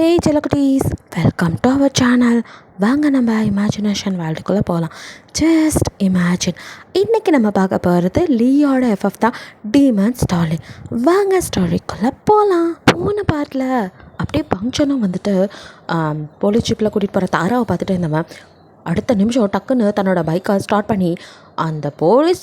ஹே செல்லக்குட்டீஸ், welcome to our channel. வாங்க நம்ம இமேஜினேஷன் வேர்ல்டுக்குள்ளே போகலாம். Just imagine. இன்றைக்கி நம்ம பார்க்க போகிறது லியோட எஃப்எஃப் தான், டீமன் ஸ்டார்லிங். வாங்க ஸ்டோரிக்குள்ளே போகலாம். போன பார்ட்டில் அப்படியே பங்க்ஷனும் வந்துட்டு போலீஸ் ஜீப்பில் கூட்டிகிட்டு போகிற தாராவை பார்த்துட்டு இருந்தவன் அடுத்த நிமிஷம் டக்குன்னு தன்னோட பைக்கை ஸ்டார்ட் பண்ணி அந்த போலீஸ்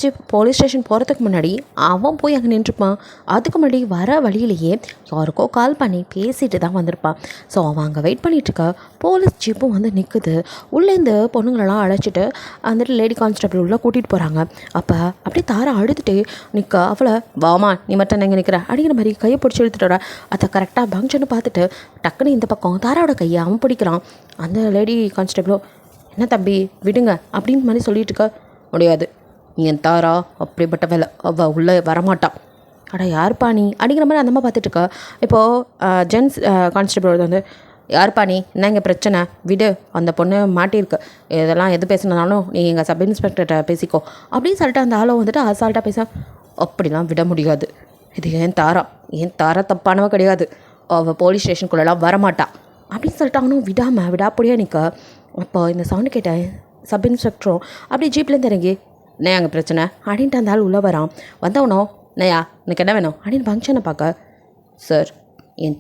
ஸ்டேஷன் போகிறதுக்கு முன்னாடி அவன் போய் அங்கே நின்றுப்பான். அதுக்கு முன்னாடி வர வழியிலேயே யாருக்கோ கால் பண்ணி பேசிட்டு தான் வந்திருப்பான். ஸோ அவன் அங்கே வெயிட் பண்ணிகிட்ருக்க போலீஸ் ஜீப்பும் வந்து நிற்குது. உள்ளேருந்து பொண்ணுங்களெல்லாம் அழைச்சிட்டு வந்துட்டு லேடி கான்ஸ்டபிள் உள்ளே கூட்டிகிட்டு போகிறாங்க. அப்போ அப்படியே தாரா அழுதுட்டு நிற்க, அவளை வாமா நீ மட்டும் எங்கே நிற்கிற அப்படிங்கிற மாதிரி கையை பிடிச்சி எடுத்துட்டு வர. அதை கரெக்டாக பங்க்ஷன்னு பார்த்துட்டு டக்குன்னு இந்த பக்கம் தாராவோட கையை அவன் பிடிக்கிறான். அந்த லேடி கான்ஸ்டபிளோ, என்ன தம்பி விடுங்க அப்படின்னு மாதிரி சொல்லிட்டு இருக்க. முடியாது, நீ என் தாரா அப்படிப்பட்ட வேலை, அவள் உள்ளே வரமாட்டான். அடா யார்ப்பா நீ அப்படிங்கிற மாதிரி அந்த மாதிரி பார்த்துட்ருக்கா. இப்போது ஜென்ஸ் கான்ஸ்டபிள் வந்து, யார்ப்பா நீ, என்ன இங்கே பிரச்சனை, விடு, அந்த பொண்ணு மாட்டியிருக்கு, இதெல்லாம் எது பேசினாலும் நீ எங்கள் சப் இன்ஸ்பெக்டர்கிட்ட பேசிக்கோ அப்படின்னு சொல்லிட்டு அந்த ஆளை வந்துட்டு அசால்ட்டாக பேச. அப்படிலாம் விட முடியாது, இது என் தாரா தப்பானவ கிடையாது, அவள் போலீஸ் ஸ்டேஷனுக்குள்ளெல்லாம் வரமாட்டா அப்படின்னு சொல்லிட்டு அவனும் விடாப்படியாக நிற்க. அப்போ இந்த சவுண்டு கேட்டேன் சப் இன்ஸ்பெக்டரும் அப்படி ஜீப்லேருந்து இறங்கி, நே அங்கே பிரச்சனை அப்படின்ட்டு அந்த ஆள் உள்ளே வரான். வந்தவனோ, நையா எனக்கு என்ன வேணும் அப்படின்னு ஃபங்க்ஷனை பார்க்க. சார், என்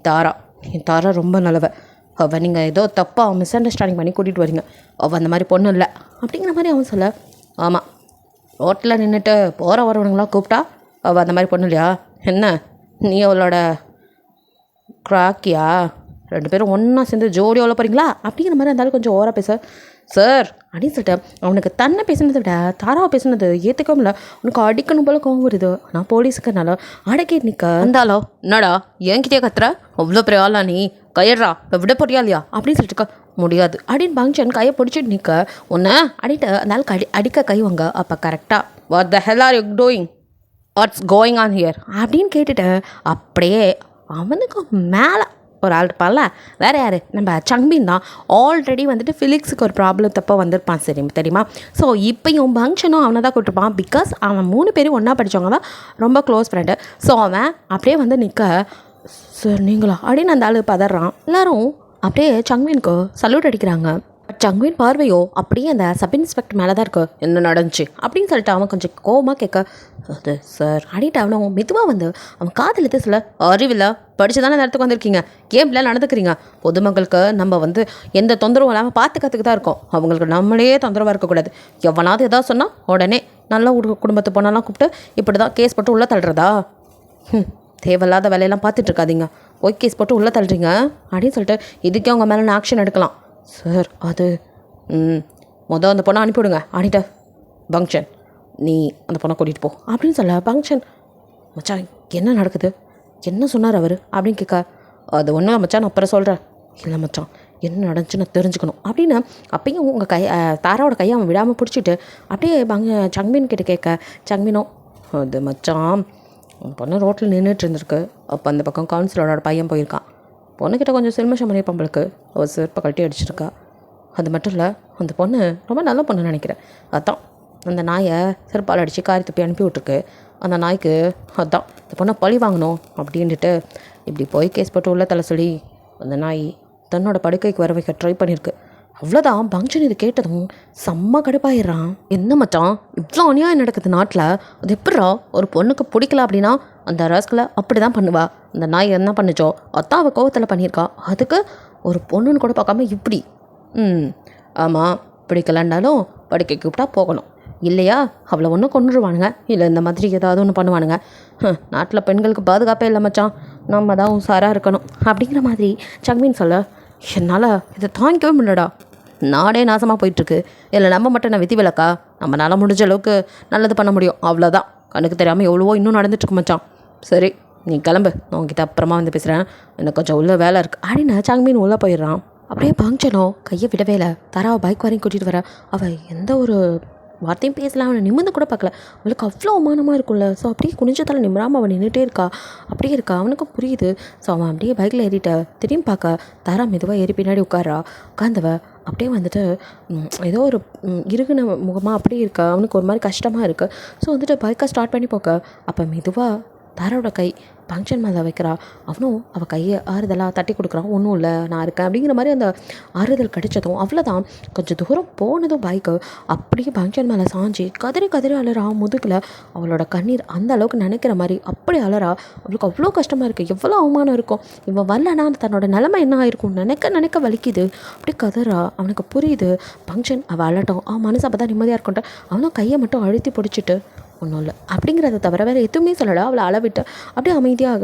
தாரா ரொம்ப நல்லவ, அவள் நீங்கள் ஏதோ தப்பாக மிஸ் அண்டர்ஸ்டாண்டிங் பண்ணி கூட்டிகிட்டு வரீங்க, அவள் அந்த மாதிரி பொண்ணு இல்லை அப்படிங்கிற மாதிரி அவன் சொல்ல. ஆமாம், ரோட்டில் நின்றுட்டு போகிற வரவனுங்களாம் கூப்பிட்டா அவள் அந்த மாதிரி பொண்ணு இல்லையா, என்ன நீ அவளோட கிராக்கியா, ரெண்டு பேரும் ஒன்றா சேர்ந்து ஜோடி எவ்வளோ போகிறீங்களா அப்படிங்கிற மாதிரி இருந்தாலும் கொஞ்சம் ஓவராக பேச. சார் அப்படின்னு சொல்லிட்டு அவனுக்கு தன்னை பேசுனதை விட தாராவை பேசுனது ஏற்றுக்கவும் இல்லை. உனக்கு அடிக்கணும் போல கோவம் வருது. நான் போலீஸுக்குனால அடக்கி நிற்க இருந்தாலோ, என்னடா என்கிட்டே கத்துற, அவ்வளோ பெரிய ஆளா நீ, கையடுறா இப்போ விட போறியா இல்லையா அப்படின்னு சொல்லிட்டு முடியாது அப்படின்னு பங்க்ஷன் கையை பிடிச்சிட்டு நிற்க. ஒன்று அடிட்டு அந்த ஆள் அடிக்க கை வாங்க. அப்போ கரெக்டாக what the hell are you doing, what's going on here அப்படின்னு கேட்டுட்டு அப்படியே அவனுக்கு மேலே ஒரு ஆள் இருப்பான்ல, வேறு யார், நம்ம சங்பின் தான். ஆல்ரெடி வந்துட்டு ஃபிலிக்ஸுக்கு ஒரு ப்ராப்ளம் தப்போ வந்திருப்பான், சரி தெரியுமா. ஸோ இப்போயும் பங்க்ஷனும் அவனை தான் கூப்பிட்டுருப்பான். பிகாஸ் அவன் 3 பேரும் ஒன்றா படித்தவங்க தான், ரொம்ப க்ளோஸ் ஃப்ரெண்டு. ஸோ அவன் அப்படியே வந்து நிற்க, சார் நீங்களா அப்படின்னு அந்த ஆள் பதறான். எல்லோரும் அப்படியே சங்வினுக்கு சல்யூட் அடிக்கிறாங்க. சங்வின் பார்வையோ அப்படியே அந்த சப் இன்ஸ்பெக்டர் மேலே தான் இருக்கு. என்ன நடந்துச்சு அப்படின்னு சொல்லிட்டு அவன் கொஞ்சம் கோவமாக கேட்க, அது சார் அப்படின்ட்டு அவனும் மெதுவாக வந்து அவன் காதில் எது சொல்ல, அறிவில்லை, படித்து தானே நேரத்துக்கு வந்திருக்கீங்க, கேம்லாம் நடந்துக்கிறீங்க, பொதுமக்களுக்கு நம்ம வந்து எந்த தொந்தரவும் இல்லாமல் பார்த்துக்கிறதுக்கு தான் இருக்கோம், அவங்களுக்கு நம்மளே தொந்தரவாக இருக்கக்கூடாது, எவனாவது எதாவது சொன்னால் உடனே நல்ல குடும்பத்தை பொண்ணெல்லாம் கூப்பிட்டு இப்படி தான் கேஸ் போட்டு உள்ளே தள்ளுறதா, தேவையில்லாத வேலையெல்லாம் பார்த்துட்டு இருக்காதீங்க, போய் கேஸ் போட்டு உள்ளே தள்ளுறீங்க அப்படின்னு சொல்லிட்டு இதுக்கே அவங்க மேலே நான் ஆக்ஷன் எடுக்கலாம். சார் அது அந்த பொண்ணை அனுப்பிவிடுங்க ஆனிட்ட, பங்க்ஷன் நீ அந்த பொண்ணை கூட்டிகிட்டு போ அப்படின்னு சொல்ல. பங்க்ஷன், மச்சான் என்ன நடக்குது, என்ன சொன்னார் அவர் அப்படின்னு கேட்க. அது ஒன்றும் மச்சான், நான் அப்புறம் சொல்கிறேன். இல்லை மச்சான், என்ன நடந்துச்சு நான் தெரிஞ்சுக்கணும் அப்படின்னு அப்பயும் உங்கள் தாராவோட கையை அவன் விடாமல் பிடிச்சிட்டு அப்படியே சங்மின் கிட்ட கேட்க. சங்மினோ, அது மச்சான் பொண்ணு ரோட்டில் நின்றுட்டு இருந்திருக்கு, அப்போ அந்த பக்கம் கவுன்சிலரோட பையன் போயிருக்கான், பொண்ணுக்கிட்ட கொஞ்சம் சில்மிஷம் பண்ணியிருப்பான் நம்மளுக்கு, அவள் சிறப்பை கட்டி அடிச்சிருக்கா. அது மட்டும் இல்லை, அந்த பொண்ணு ரொம்ப நல்ல பொண்ணுன்னு நினைக்கிறேன், அதான் அந்த நாயை சிறப்பால் அடித்து காரி துப்பி அனுப்பி விட்ருக்கு. அந்த நாய்க்கு அதான் இந்த பொண்ணை பழி வாங்கணும் அப்படின்ட்டு இப்படி போய் கேஸ் போட்டு உள்ள தலை சொல்லி அந்த நாய் தன்னோட படுக்கைக்கு வர வைக்க ட்ரை பண்ணியிருக்கு. அவ்வளோதான். பங்க்ஷன் இது கேட்டதும் செம்ம கடுப்பாயிடுறான். என்ன மச்சான் இவ்வளோ அநியாயம் நடக்குது நாட்டில், அது எப்படா ஒரு பொண்ணுக்கு பிடிக்கல அப்படின்னா அந்த ராஸ்களை அப்படி தான் பண்ணுவா. அந்த நாய் என்ன பண்ணுச்சோ அதான் அவள் கோவத்தில் பண்ணியிருக்கா, அதுக்கு ஒரு பொண்ணுன்னு கூட பார்க்காம இப்படி. ஆமாம், பிடிக்கலாண்டாலும் படுக்கைக்கு கூப்பிட்டா போகணும், இல்லையா அவளை ஒன்றும் கொண்டுருவானுங்க, இல்லை இந்த மாதிரி ஏதாவது ஒன்று பண்ணுவானுங்க. நாட்டில் பெண்களுக்கு பாதுகாப்பே இல்லை மச்சான், நம்ம தான் உஷாராக இருக்கணும் அப்படிங்கிற மாதிரி சங்மின் சொல்ல. என்னால் இதை தாங்கிக்கவே முடியலடா, நாடே நாசமாக போயிட்டுருக்கு, இல்லை நம்ம மட்டும் நான் விதி விலக்கா, நம்மளால் முடிஞ்ச அளவுக்கு நல்லது பண்ண முடியும், அவ்வளோதான், கண்ணுக்கு தெரியாமல் எவ்வளவோ இன்னும் நடந்துட்டுருக்கு மச்சான். சரி நீ கிளம்பு, நான் உங்ககிட்ட அப்புறமா வந்து பேசுகிறேன், எனக்கு கொஞ்சம் உள்ள வேலை இருக்குது அப்படின்னு சங்மின் உள்ளே போயிடுறான். அப்படியே பங்க்ஷனோ கையை விடவே இல்லை. தாராவை பைக் வரையும் கூட்டிகிட்டு வர. அவள் எந்த ஒரு வார்த்தையும் பேசலாம், அவனை நிமிர்ந்து கூட பார்க்கல. அவளுக்கு அவ்வளோ அவமானமாக இருக்கும்ல. ஸோ அப்படியே குனிஞ்சதால் நிமிராமல் அவன் நின்றுட்டே இருக்கா. அப்படியே இருக்கா, அவனுக்கும் புரியுது. ஸோ அவன் அப்படியே பைக்கில் ஏறிட்ட திரும்பி பார்க்க தாரா மெதுவாக ஏறி பின்னாடி உட்காந்தவ அப்படியே வந்துட்டு ஏதோ ஒரு இறுகுன முகமாக அப்படியே இருக்கா. அவனுக்கு ஒரு மாதிரி கஷ்டமாக இருக்குது. ஸோ வந்துட்டு பைக்கை ஸ்டார்ட் பண்ணி போக்க அப்போ மெதுவாக தாராவோட கை ஃபங்க்ஷன் மேலே வைக்கிறா. அவனும் அவள் கையை ஆறுதலாக தட்டி கொடுக்குறான். ஒன்றும் இல்லை, நான் இருக்கேன் அப்படிங்கிற மாதிரி அந்த ஆறுதல் கிடைச்சதும் அவ்வளோதான். கொஞ்சம் தூரம் போனதும் பைக்கு அப்படியே ஃபங்க்ஷன் மேலே சாஞ்சி கதறி கதறி அலறா. முதுகில் அவளோட கண்ணீர் அந்த அளவுக்கு நினைக்கிற மாதிரி அப்படி அலறா. அவளுக்கு அவ்வளோ கஷ்டமாக இருக்குது, எவ்வளோ அவமானம் இருக்கும். இவன் வரலன்னா தன்னோட நிலைமை என்ன ஆயிருக்கும் நினைக்க நினைக்க வலிக்குது. அப்படி கதறா. அவனுக்கு புரியுது ஃபங்க்ஷன் அவள் அலட்டும், மனசு அப்போ தான் நிம்மதியாக இருக்கும்ட்டு அவனும் கையை மட்டும் அழுத்தி பிடிச்சிட்டு ஒன்றும் இல்லை அப்படிங்கிறத தவிர வேறு எதுவுமே சொல்லலை. அவளை அளவிட்டு அப்படியே அமைதியாக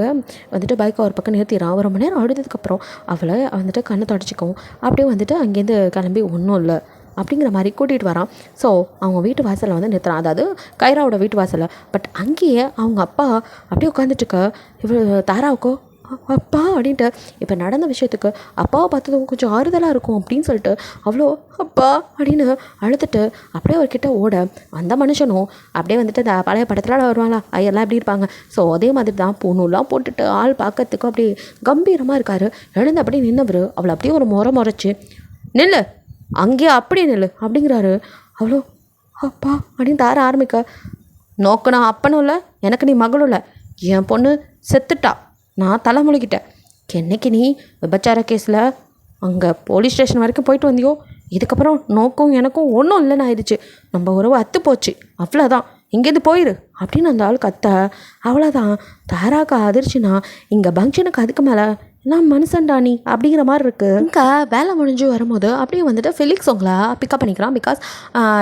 வந்துட்டு பைக்கை ஒரு பக்கம் நிறுத்திடுறான். ஒரு மணி நேரம் அழுதுக்கப்புறம் அவளை வந்துட்டு கண்ணை தொடச்சிக்கவும் அப்படியே வந்துட்டு அங்கேருந்து கிளம்பி ஒன்றும் இல்லை அப்படிங்கிற மாதிரி கூட்டிகிட்டு வரான். ஸோ அவங்க வீட்டு வாசலில் வந்து நிறுத்துறான், அதாவது கைராவோட வீட்டு வாசலில். பட் அங்கேயே அவங்க அப்பா அப்படியே உட்காந்துட்டுருக்க. இவள் தாராவுக்கோ அப்பா அப்படின்ட்டு இப்போ நடந்த விஷயத்துக்கு அப்பாவை பார்த்ததும் கொஞ்சம் ஆறுதலாக இருக்கும் அப்படின்னு சொல்லிட்டு அவ்வளோ அப்பா அப்படின்னு அழுதுட்டு அப்படியே அவர்கிட்ட ஓட, அந்த மனுஷனும் அப்படியே வந்துட்டு இந்த பழைய படத்தில் வருவாங்களா ஐயெல்லாம் எப்படி இருப்பாங்க, ஸோ அதே மாதிரி தான் பொண்ணுலாம் போட்டுட்டு ஆள் பார்க்கறதுக்கும் அப்படியே கம்பீரமாக இருக்கார். எழுந்து அப்படியே நின்னவர் அவளை அப்படியே ஒரு முறைச்சி நில்லு அங்கேயே அப்படியே நில்லு அப்படிங்கிறாரு. அவ்வளோ அப்பா அப்படின்னு தார ஆரம்பிக்க, நோக்கு நான் அப்பனும் இல்லை, எனக்கு நீ மகளும் இல்லை, என் பொண்ணு செத்துட்டா, நான் தலைமுழுகிட்டேன். என்னைக்கு நீ விபச்சார கேஸில் அங்கே போலீஸ் ஸ்டேஷன் வரைக்கும் போயிட்டு வந்தியோ, இதுக்கப்புறம் நோக்கும் எனக்கும் ஒன்றும் இல்லைன்னு ஆயிடுச்சு, நம்ம உறவு அத்து போச்சு, அவ்வளோதான், இங்கேருந்து போயிரு அப்படின்னு அந்த ஆள் கத்த. அவ்வளோதான். தாராக்கா அதிர்ச்சினா இங்கே ஃபங்க்ஷனுக்கு அதுக்கு மேலே நான் மனுஷன்டா நீ அப்படிங்கிற மாதிரி இருக்குது. இங்கே வேலை முடிஞ்சு வரும்போது அப்படியே வந்துட்டு ஃபிலிக்ஸ் அவங்கள பிக்கப் பண்ணிக்கிறான். பிகாஸ்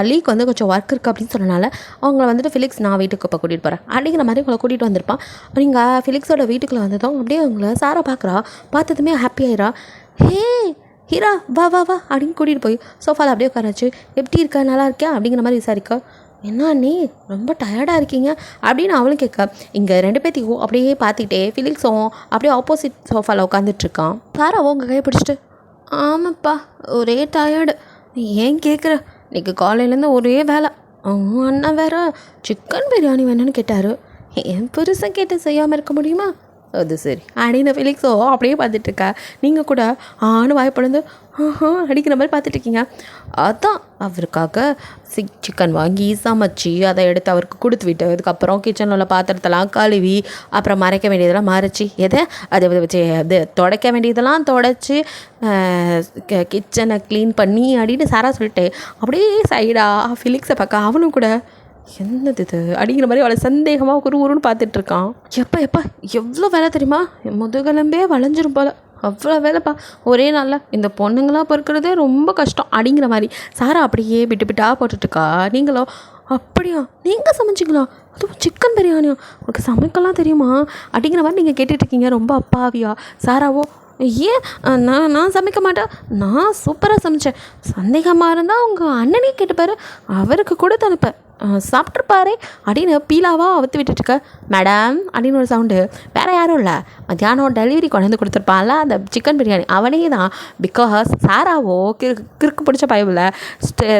லீக் வந்து கொஞ்சம் ஒர்க் இருக்குது அப்படின்னு சொன்னனால அவங்கள வந்துட்டு ஃபிலிக்ஸ் நான் வீட்டுக்கு இப்போ கூட்டிகிட்டு போகிறேன் அப்படிங்கிற மாதிரி அவங்கள கூட்டிகிட்டு வந்திருப்பான். நீங்கள் ஃபிலிக்ஸோட வீட்டுக்குள்ளே வந்ததும் அப்படியே அவங்கள சாரா பார்க்குறா. பார்த்ததுமே ஹாப்பி ஆயிரா. ஹே ஹீரா வா வா வா அப்படின்னு கூட்டிகிட்டு போய் சோஃபாவில் அப்படியே உட்காராச்சு. எப்படி இருக்கா, நல்லா இருக்கா அப்படிங்கிற மாதிரி விசாரிக்க. என்ன நீ ரொம்ப டயர்டாக இருக்கீங்க அப்படின்னு அவளும் கேட்க. இங்கே ரெண்டு பேர்த்தையும் அப்படியே பார்த்துக்கிட்டே ஃபிலிக்ஸும் அப்படியே ஆப்போசிட் சோஃபாவில் உட்காந்துட்ருக்கான். சாராவும் உங்கள் கையை பிடிச்சிட்டு ஆமாப்பா ஒரே டயர்டு, ஏன் கேட்குற, இன்றைக்கி காலையிலேருந்து ஒரே வேலை, அண்ணா வேற சிக்கன் பிரியாணி வேணும்னு கேட்டார், என் பெருசாக கேட்டு செய்யாமல் இருக்க முடியுமா, அது சரி அப்படின்னு ஃபிலிக்ஸோ அப்படியே பார்த்துட்ருக்கா. நீங்கள் கூட ஆணு வாய்ப்பழந்து அடிக்கிற மாதிரி பார்த்துட்ருக்கீங்க. அதான் அவருக்காக சிக்கன் வாங்கி சமைச்சி அதை எடுத்து அவருக்கு கொடுத்து விட்டு அதுக்கப்புறம் கிச்சனில் உள்ள பாத்திரத்தெல்லாம் கழுவி அப்புறம் மறைக்க வேண்டியதெல்லாம் மறைச்சி எதை அதை வச்சு அது துடைக்க வேண்டியதெல்லாம் துடைச்சி கிச்சனை க்ளீன் பண்ணி அப்படின்னு சாரா சொல்லிட்டு அப்படியே சைடாக ஃபிலிக்ஸை பார்க்க அவனும் கூட என்னது இது அப்படிங்கிற மாதிரி அவளை சந்தேகமாக உருன்னு பார்த்துட்ருக்கான். எப்பா எவ்வளோ வேலை தெரியுமா, முதுகெலும்பே வளைஞ்சிரும் போல், அவ்வளோ வேலைப்பா ஒரே நாளில், இந்த பொண்ணுங்களாம் பொறுக்கிறதே ரொம்ப கஷ்டம் அப்படிங்கிற மாதிரி சாரா அப்படியே விட்டு போட்டுட்ருக்கா. நீங்களோ அப்படியா நீங்கள் சமைச்சிங்களா, அதுவும் சிக்கன் பிரியாணியா, உங்களுக்கு சமைக்கலாம் தெரியுமா அப்படிங்கிற மாதிரி நீங்கள் கேட்டுட்ருக்கீங்க ரொம்ப அப்பாவியா. சாராவோ ஏன் நான் சமைக்க மாட்டேன், நான் சூப்பராக சமைச்சேன், சந்தேகமாக இருந்தால் உங்கள் அண்ணனே கேட்டுப்பாரு, அவருக்கு கூட அனுப்பேன், சாப்பிட்ருப்பாரே அப்படின்னு பீலாவாக அவுத்து விட்டுட்டுருக்க. மேடம் அப்படின்னு ஒரு சவுண்டு. வேறு யாரும் இல்லை, மத்தியானம் டெலிவரி கொண்டு வந்து கொடுத்துருப்பான்ல அந்த சிக்கன் பிரியாணி அவனே தான். பிகாஸ் சாராவோ கிறுக்கு பிடிச்ச பயவில்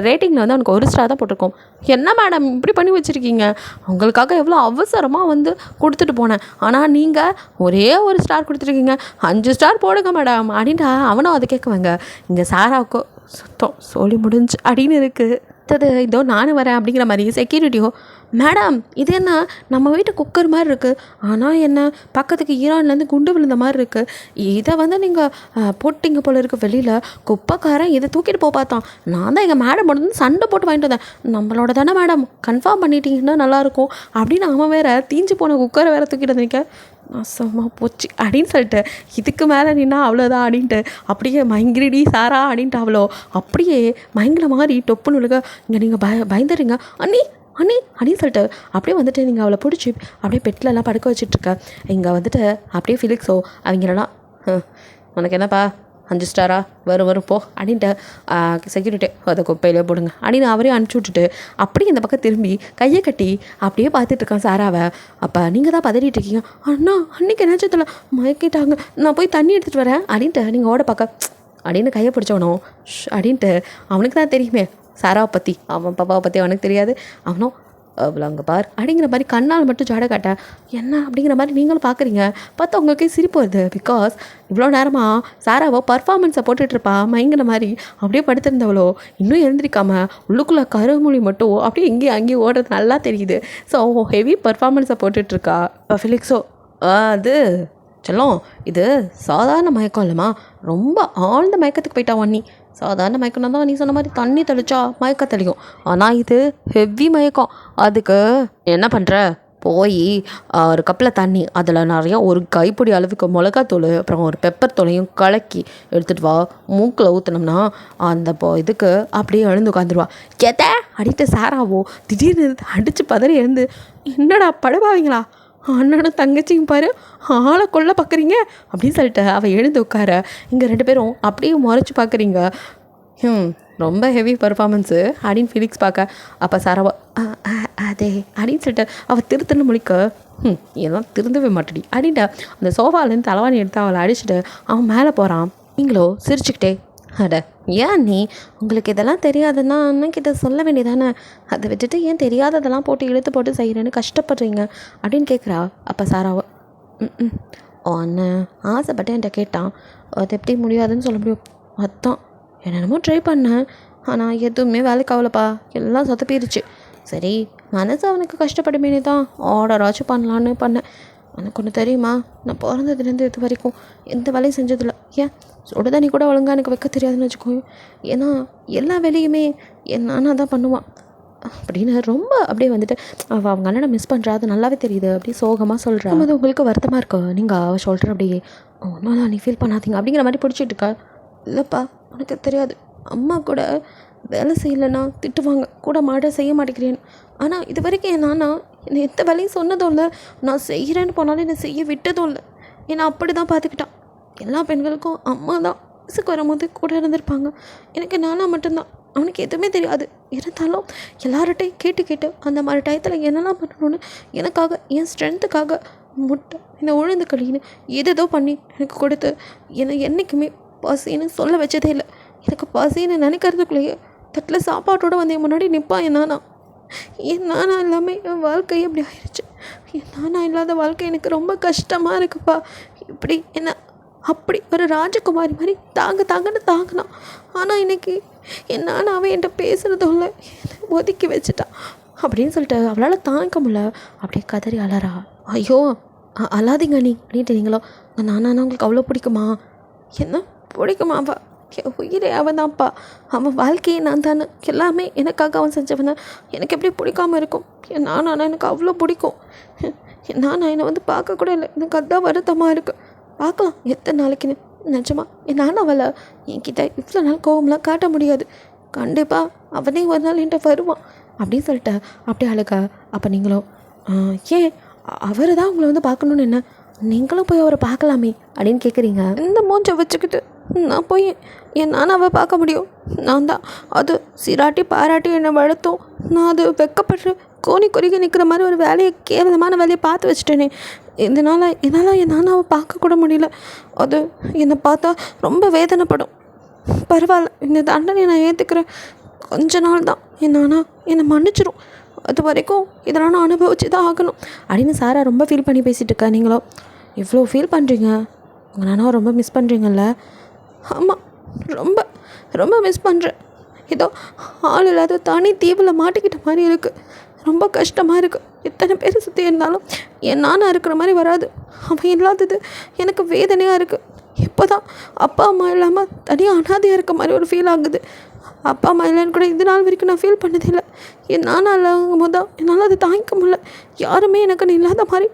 ரேட்டிங்கில் வந்து அவனுக்கு 1 ஸ்டார் தான் போட்டிருக்கோம். என்ன மேடம் இப்படி பண்ணி வச்சுருக்கீங்க, உங்களுக்காக எவ்வளோ அவசரமாக வந்து கொடுத்துட்டு போனேன், ஆனால் நீங்கள் ஒரே 1 ஸ்டார் கொடுத்துருக்கீங்க, 5 ஸ்டார் போடுங்க மேடம் அப்படின்ட்டு அவனும் அதை கேட்குவாங்க. இங்கே சாராவுக்கோ சுத்தம் சொல்லி முடிஞ்சு அப்படின்னு இருக்குது. இதோ நானும் வரேன் அப்படிங்கிற மாதிரி செக்யூரிட்டியோ, மேடம் இது என்ன நம்ம வீட்டு குக்கர் மாதிரி இருக்குது, ஆனால் என்ன பக்கத்துக்கு ஈரான்லேருந்து குண்டு விழுந்த மாதிரி இருக்குது, இதை வந்து நீங்கள் போட்டிங்க போல இருக்குது வெளியில், குப்பைக்காரன் இதை தூக்கிட்டு பார்த்தான், நான் தான் எங்கள் மேடம் வந்து சண்டை போட்டு வாங்கிட்டு வந்தேன், நம்மளோட தானே மேடம் கன்ஃபார்ம் பண்ணிட்டீங்கன்னா நல்லாயிருக்கும் அப்படின்னு அவன் வேறு தீஞ்சு போன குக்கரை வேறு தூக்கிட்டு வந்திருக்கேன், நாசமாக போச்சு அப்படின்னு சொல்லிட்டு இதுக்கு மேலே நின்னா அவ்வளோதான் அப்படின்ட்டு அப்படியே மயங்கிரிடி சாரா அப்படின்ட்டு அவ்வளோ அப்படியே மயங்கிற மாதிரி டொப்புன்னு விழுக. இங்கே நீங்கள் பயந்துடுறீங்க அண்ணி அப்படின்னு சொல்லிட்டு அப்படியே வந்துட்டு நீங்கள் அவளை பிடிச்சி அப்படியே பெட்டிலெல்லாம் படுக்க வச்சிட்ருக்க. இங்கே வந்துட்டு அப்படியே ஃபிலிக்ஸோ அவங்களெல்லாம் உனக்கு என்னப்பா 5 ஸ்டாரா வரும் போ அப்படின்ட்டு செக்யூரிட்டி அதை குப்பையிலே போடுங்க அப்படின்னு அவரே அனுப்பிச்சி விட்டுட்டு அப்படியே இந்த பக்கம் திரும்பி கையை கட்டி அப்படியே பார்த்துட்ருக்கான் சாராவை. அப்போ நீங்கள் தான் பதறிட்டுருக்கீங்க, அண்ணா அன்றைக்கி என்னாச்சத்தில் மயக்கிட்டாங்க, நான் போய் தண்ணி எடுத்துகிட்டு வரேன் அப்படின்ட்டு நீங்கள் ஓட பார்க்க அப்படின்னு கையை பிடிச்சவனோ அப்படின்ட்டு அவனுக்கு தான் தெரியுமே சாராவை பற்றி, அவன் பாப்பாவை பற்றி அவனுக்கு தெரியாது. அவனும் அவ்வளோ அங்கே பார் அப்படிங்கிற மாதிரி கண்ணால் மட்டும் ஜாட காட்டேன். என்ன அப்படிங்கிற மாதிரி நீங்களும் பார்க்குறீங்க. பார்த்தா உங்களுக்கே சிரிப்பு வருது. பிகாஸ் இவ்வளோ நேரமாக சாராவோ பர்ஃபார்மன்ஸை போட்டுட்ருப்பா மயங்கின மாதிரி அப்படியே படுத்திருந்தவளோ இன்னும் எழுந்திரிக்காமல் உள்ளுக்குள்ளே கருமொழி மட்டும் அப்படியே இங்கேயும் அங்கேயும் ஓடுறது நல்லா தெரியுது. ஸோ ஹெவி பர்ஃபார்மன்ஸை போட்டுட்ருக்கா. ஃபிலிக்ஸோ அது செல்லம், இது சாதாரண மயக்கம் இல்லைம்மா, ரொம்ப ஆழ்ந்த மயக்கத்துக்கு போயிட்டா வன்னி. சாதாரண மயக்கம்னா தான் நீ சொன்ன மாதிரி தண்ணி தெளிச்சா மயக்கம் தெளிக்கும். ஆனால் இது ஹெவி மயக்கம். அதுக்கு என்ன பண்ணுற, போய் ஒரு கப்பில் தண்ணி, அதில் நிறையா ஒரு கைப்பிடி அளவுக்கு மிளகாத்தூள் அப்புறம் ஒரு பெப்பர் தூளையும் கலக்கி எடுத்துகிட்டு வா. மூக்கில் ஊற்றினோம்னா அந்த இதுக்கு அப்படியே எழுந்து உட்காந்துருவா. கேட்ட அடிட்டு சாராவோ திடீர்னு அடித்து பதறி எழுந்து, என்னடா படுவாவீங்களா, அண்ணனும் தங்கச்சியும் பாரு ஆளை கொள்ள பார்க்குறீங்க அப்படின்னு சொல்லிட்டு அவள் எழுந்து உட்கார இங்கே 2 பேரும் அப்படியே முறைச்சி பார்க்குறீங்க. ரொம்ப ஹெவி பர்ஃபார்மன்ஸு அப்படின்னு ஃபிலிக்ஸ் பார்க்க. அப்போ சாராவா அதே அப்படின்னு சொல்லிட்டு அவள் திருத்துன்னு முழிக்க, இதெல்லாம் திருந்தவே மாட்டேடி அப்படின்ட்டு அந்த சோஃபாலேருந்து தலைவாணி எடுத்து அவளை அடிச்சுட்டு அவன் மேலே போகிறான். நீங்களோ சிரிச்சுக்கிட்டே, அட ஏன் நீ, உங்களுக்கு இதெல்லாம் தெரியாதுன்னா அண்ணன்கிட்ட சொல்ல வேண்டியதானே, அதை விட்டுட்டு ஏன் தெரியாததெல்லாம் போட்டு இழுத்து போட்டு செய்கிறேன்னு கஷ்டப்படுறீங்க அப்படின்னு கேட்குறா. அப்போ சாராவோ அண்ணன் ஆசைப்பட்டு என்கிட்ட கேட்டான், அது எப்படி முடியாதுன்னு சொல்ல முடியும், அதான் என்னென்னமோ ட்ரை பண்ணேன், ஆனால் எதுவுமே வேலைக்கு ஆகலப்பா, எல்லாம் சொதப்பிடுச்சு. சரி மனசு அவனுக்கு கஷ்டப்படுமேனே தான் ஆர்டராச்சும் பண்ணலான்னு பண்ணேன். எனக்கு ஒன்று தெரியுமா, நான் பிறந்ததுலேருந்து இது வரைக்கும் எந்த வேலையும் செஞ்சதில்லை. ஏன் சுடுதண்ணி கூட ஒழுங்காக எனக்கு வைக்க தெரியாதுன்னு வச்சுக்கோங்க. ஏன்னா எல்லா வேலையுமே என் நானாக தான் பண்ணுவான் அப்படின்னு ரொம்ப அப்படியே வந்துட்டு அவங்க அண்ணனை மிஸ் பண்ணுறா. அது நல்லாவே தெரியுது. அப்படியே சோகமாக சொல்கிறா. அது உங்களுக்கு வருத்தமாக இருக்கா, நீங்கள் அவள் சொல்கிற அப்படியே ஒன்றும் தான் நீ ஃபீல் பண்ணாதீங்க அப்படிங்கிற மாதிரி பிடிச்சிட்டு இருக்கா. இல்லைப்பா உனக்கு தெரியாது, அம்மா கூட வேலை செய்யலைன்னா திட்டுவாங்க, கூட மாட செய்ய மாட்டேங்கிறேன்னு. ஆனால் இது வரைக்கும் என் நானா என்னை எந்த வேலையும் சொன்னதும் இல்லை, நான் செய்கிறேன்னு போனாலும் என்னை செய்ய விட்டதும் இல்லை. ஏன்னா அப்படி தான் பார்த்துக்கிட்டான். எல்லா பெண்களுக்கும் அம்மா தான் வயசுக்கு வரும்போது கூட இருந்திருப்பாங்க. எனக்கு நானாக மட்டும்தான், அவனுக்கு எதுவுமே தெரியாது. இருந்தாலும் எல்லார்ட்டையும் கேட்டு கேட்டு அந்த மாதிரி டயத்தில் என்னெல்லாம் பண்ணணும்னு எனக்காக என் ஸ்ட்ரென்த்துக்காக முட்டை இந்த உழுந்து கழின்னு ஏதேதோ பண்ணி எனக்கு கொடுத்து என்னை என்றைக்குமே பசின்னு சொல்ல வச்சதே இல்லை. எனக்கு பசின்னு நினைக்கிறதுக்குள்ளேயே தட்டில் சாப்பாட்டோடு வந்து என் முன்னாடி நிற்பான். என் நானா இல்லாமல் என் வாழ்க்கை அப்படி ஆயிடுச்சு. என் நானா இல்லாத வாழ்க்கை எனக்கு ரொம்ப கஷ்டமாக இருக்குப்பா. இப்படி என்ன அப்படி ஒரு ராஜகுமாரி மாதிரி தாங்கன்னு தாங்கினான். ஆனால் இன்றைக்கி என் நானாவே என்கிட்ட பேசுகிறதும் இல்லை, ஒதுக்கி வச்சுட்டான் அப்படின்னு சொல்லிட்டு அவளால் தாங்க முடியல. அப்படியே கதறி அலறா. ஐயோ அழாதீங்க நீ அப்படின்ட்டு. நீங்களோ நானா உங்களுக்கு அவ்வளோ பிடிக்குமா, என்ன பிடிக்குமா, அவள் என் உயிரே அவன் தான்ப்பா, அவன் வாழ்க்கையே நான் தானே, எல்லாமே எனக்காக அவன் செஞ்சவன எனக்கு எப்படி பிடிக்காமல் இருக்கும். என் நானா எனக்கு அவ்வளோ பிடிக்கும். என் நானா என்னை வந்து பார்க்கக்கூட இல்லை, எனக்கு அதுதான் வருத்தமாக இருக்குது. பார்க்கலாம் எத்தனை நாளைக்குன்னு. நிஜமா என் நானாவல என்கிட்ட இவ்வளோ நாள் கோவம்லாம் காட்ட முடியாது. கண்டிப்பாக அவனே ஒரு நாள் என்கிட்ட வருவான் அப்படின்னு சொல்லிட்டு அப்படியே அழகா. அப்போ நீங்களும் ஏன் அவர் தான் உங்களை வந்து பார்க்கணுன்னு என்ன, நீங்களும் போய் அவரை பார்க்கலாமே அப்படின்னு கேட்குறீங்க. இந்த மூஞ்சை வச்சுக்கிட்டு நான் போய் என் நானாவை பார்க்க முடியும்? நான் தான் அது சிராட்டி பாராட்டி என்னை வளர்த்தோம். நான் அது வெக்கப்பட்டு கோணி குறுகி நிற்கிற மாதிரி ஒரு வேலையை, கேவலமான வேலையை பார்த்து வச்சுட்டேனே. என்னால் என் நானாவை பார்க்கக்கூட முடியல. அது என்னை பார்த்தா ரொம்ப வேதனைப்படும். பரவாயில்ல, இந்த தண்டனை நான் ஏற்றுக்கிறேன். கொஞ்ச நாள் தான், என் நானா என்னை மன்னிச்சிடும். அது வரைக்கும் இதெல்லாம் நான் அனுபவிச்சு தான் ஆகணும் அப்படின்னு சாரா ரொம்ப ஃபீல் பண்ணி பேசிகிட்டு இருக்கா. நீங்களோ இவ்வளோ ஃபீல் பண்ணுறீங்க, உங்கள் நானாவை ரொம்ப மிஸ் பண்ணுறீங்கல்ல? ஆமாம், ரொம்ப ரொம்ப மிஸ் பண்ணுறேன். ஏதோ ஆள் இல்லாத தனி தீவில் மாட்டிக்கிட்ட மாதிரி இருக்குது. ரொம்ப கஷ்டமாக இருக்குது. எத்தனை பேர் சுற்றி இருந்தாலும் என் நானா இருக்கிற மாதிரி வராது. அவன் இல்லாதது எனக்கு வேதனையாக இருக்குது. இப்போ தான் அப்பா அம்மா இல்லாமல் தனியாக அனாதையாக இருக்க மாதிரி ஒரு ஃபீல் ஆகுது. அப்பா அம்மா இல்லைன்னு கூட இது நாள் வரைக்கும் நான் ஃபீல் பண்ணதில்லை. என் நானா இல்லாகும் போது தான் என்னால் அதை தாங்கிக்க முடியல. யாருமே எனக்கு இல்லாத மாதிரி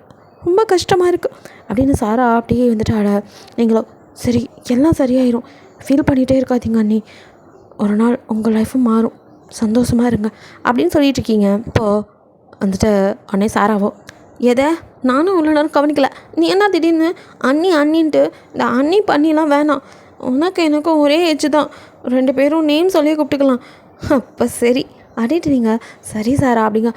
ரொம்ப கஷ்டமாக இருக்குது அப்படின்னு சாரா அப்படியே வந்துட்டு நீங்களோ சரி எல்லாம் சரியாயிரும், ஃபீல் பண்ணிகிட்டே இருக்காதீங்க அண்ணி, ஒரு நாள் உங்கள் லைஃப்பும் மாறும், சந்தோஷமாக இருங்க அப்படின்னு சொல்லிட்டு இருக்கீங்க. இப்போது வந்துட்டு அண்ணே சாராவோ எதை நானும் இவ்வளோ நேரம் கவனிக்கல, நீ என்ன திடீர்னு அண்ணின்ட்டு, இந்த அண்ணி பண்ணிலாம் வேணாம், உனக்கு எனக்கும் ஒரே ஏஜ் தான், 2 பேரும் நேம் சொல்லி கூப்பிட்டுக்கலாம். அப்போ சரி அப்படின்ட்டு நீங்கள் சரி சாரா அப்படிங்க.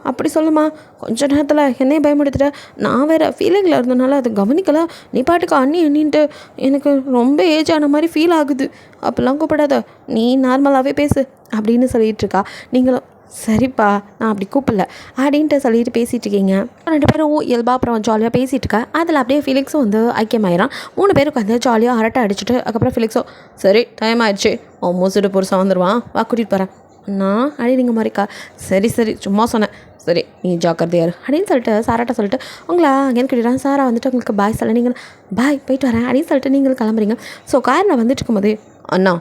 அப்படி சொல்லுமா, கொஞ்ச நேரத்தில் என்னையும் பயமுடுத்துட்ட, நான் வேறு ஃபீலிங்கில் இருந்தனால அதை கவனிக்கலை, நீ பாட்டுக்கு அண்ணின்ட்டு எனக்கு ரொம்ப ஏஜ் ஆன மாதிரி ஃபீல் ஆகுது, அப்படிலாம் கூப்பிடாத, நீ நார்மலாகவே பேசு அப்படின்னு சொல்லிகிட்ருக்கா. நீங்களும் சரிப்பா நான் அப்படி கூப்பிடல அப்படின்ட்டு சொல்லிட்டு பேசிகிட்டு இருக்கீங்க. 2 பேரும் இயல்பா அப்புறம் ஜாலியாக பேசிகிட்டு இருக்க. அதில் அப்படியே ஃபிலிக்ஸும் வந்து ஐக்கியமாயிரான். 3 பேருக்கு வந்து ஜாலியாக அரட்டை அடிச்சுட்டு அதுக்கப்புறம் ஃபிலிக்ஸோ சரி டைம் ஆயிடுச்சு அவன் மூசிட்டு புருஷன் வந்துடுவான் வா கூட்டிகிட்டு போகிறேன் நான் அப்படிங்க மாதிரிக்கா சரி சரி சும்மா சொன்னேன் சரி நீ ஜாக்கிரதையாரு அப்படின்னு சொல்லிட்டு சாராட்ட சொல்லிட்டு உங்களை அங்கேன்னு கேட்டுறான். சாரா வந்துட்டு உங்களுக்கு பாய் சொல்ல நீங்கள் பாய் போயிட்டு வரேன் அப்படின்னு சொல்லிட்டு நீங்களும் கிளம்புறீங்க. ஸோ காரில் வந்துட்டு இருக்கும்போது அண்ணா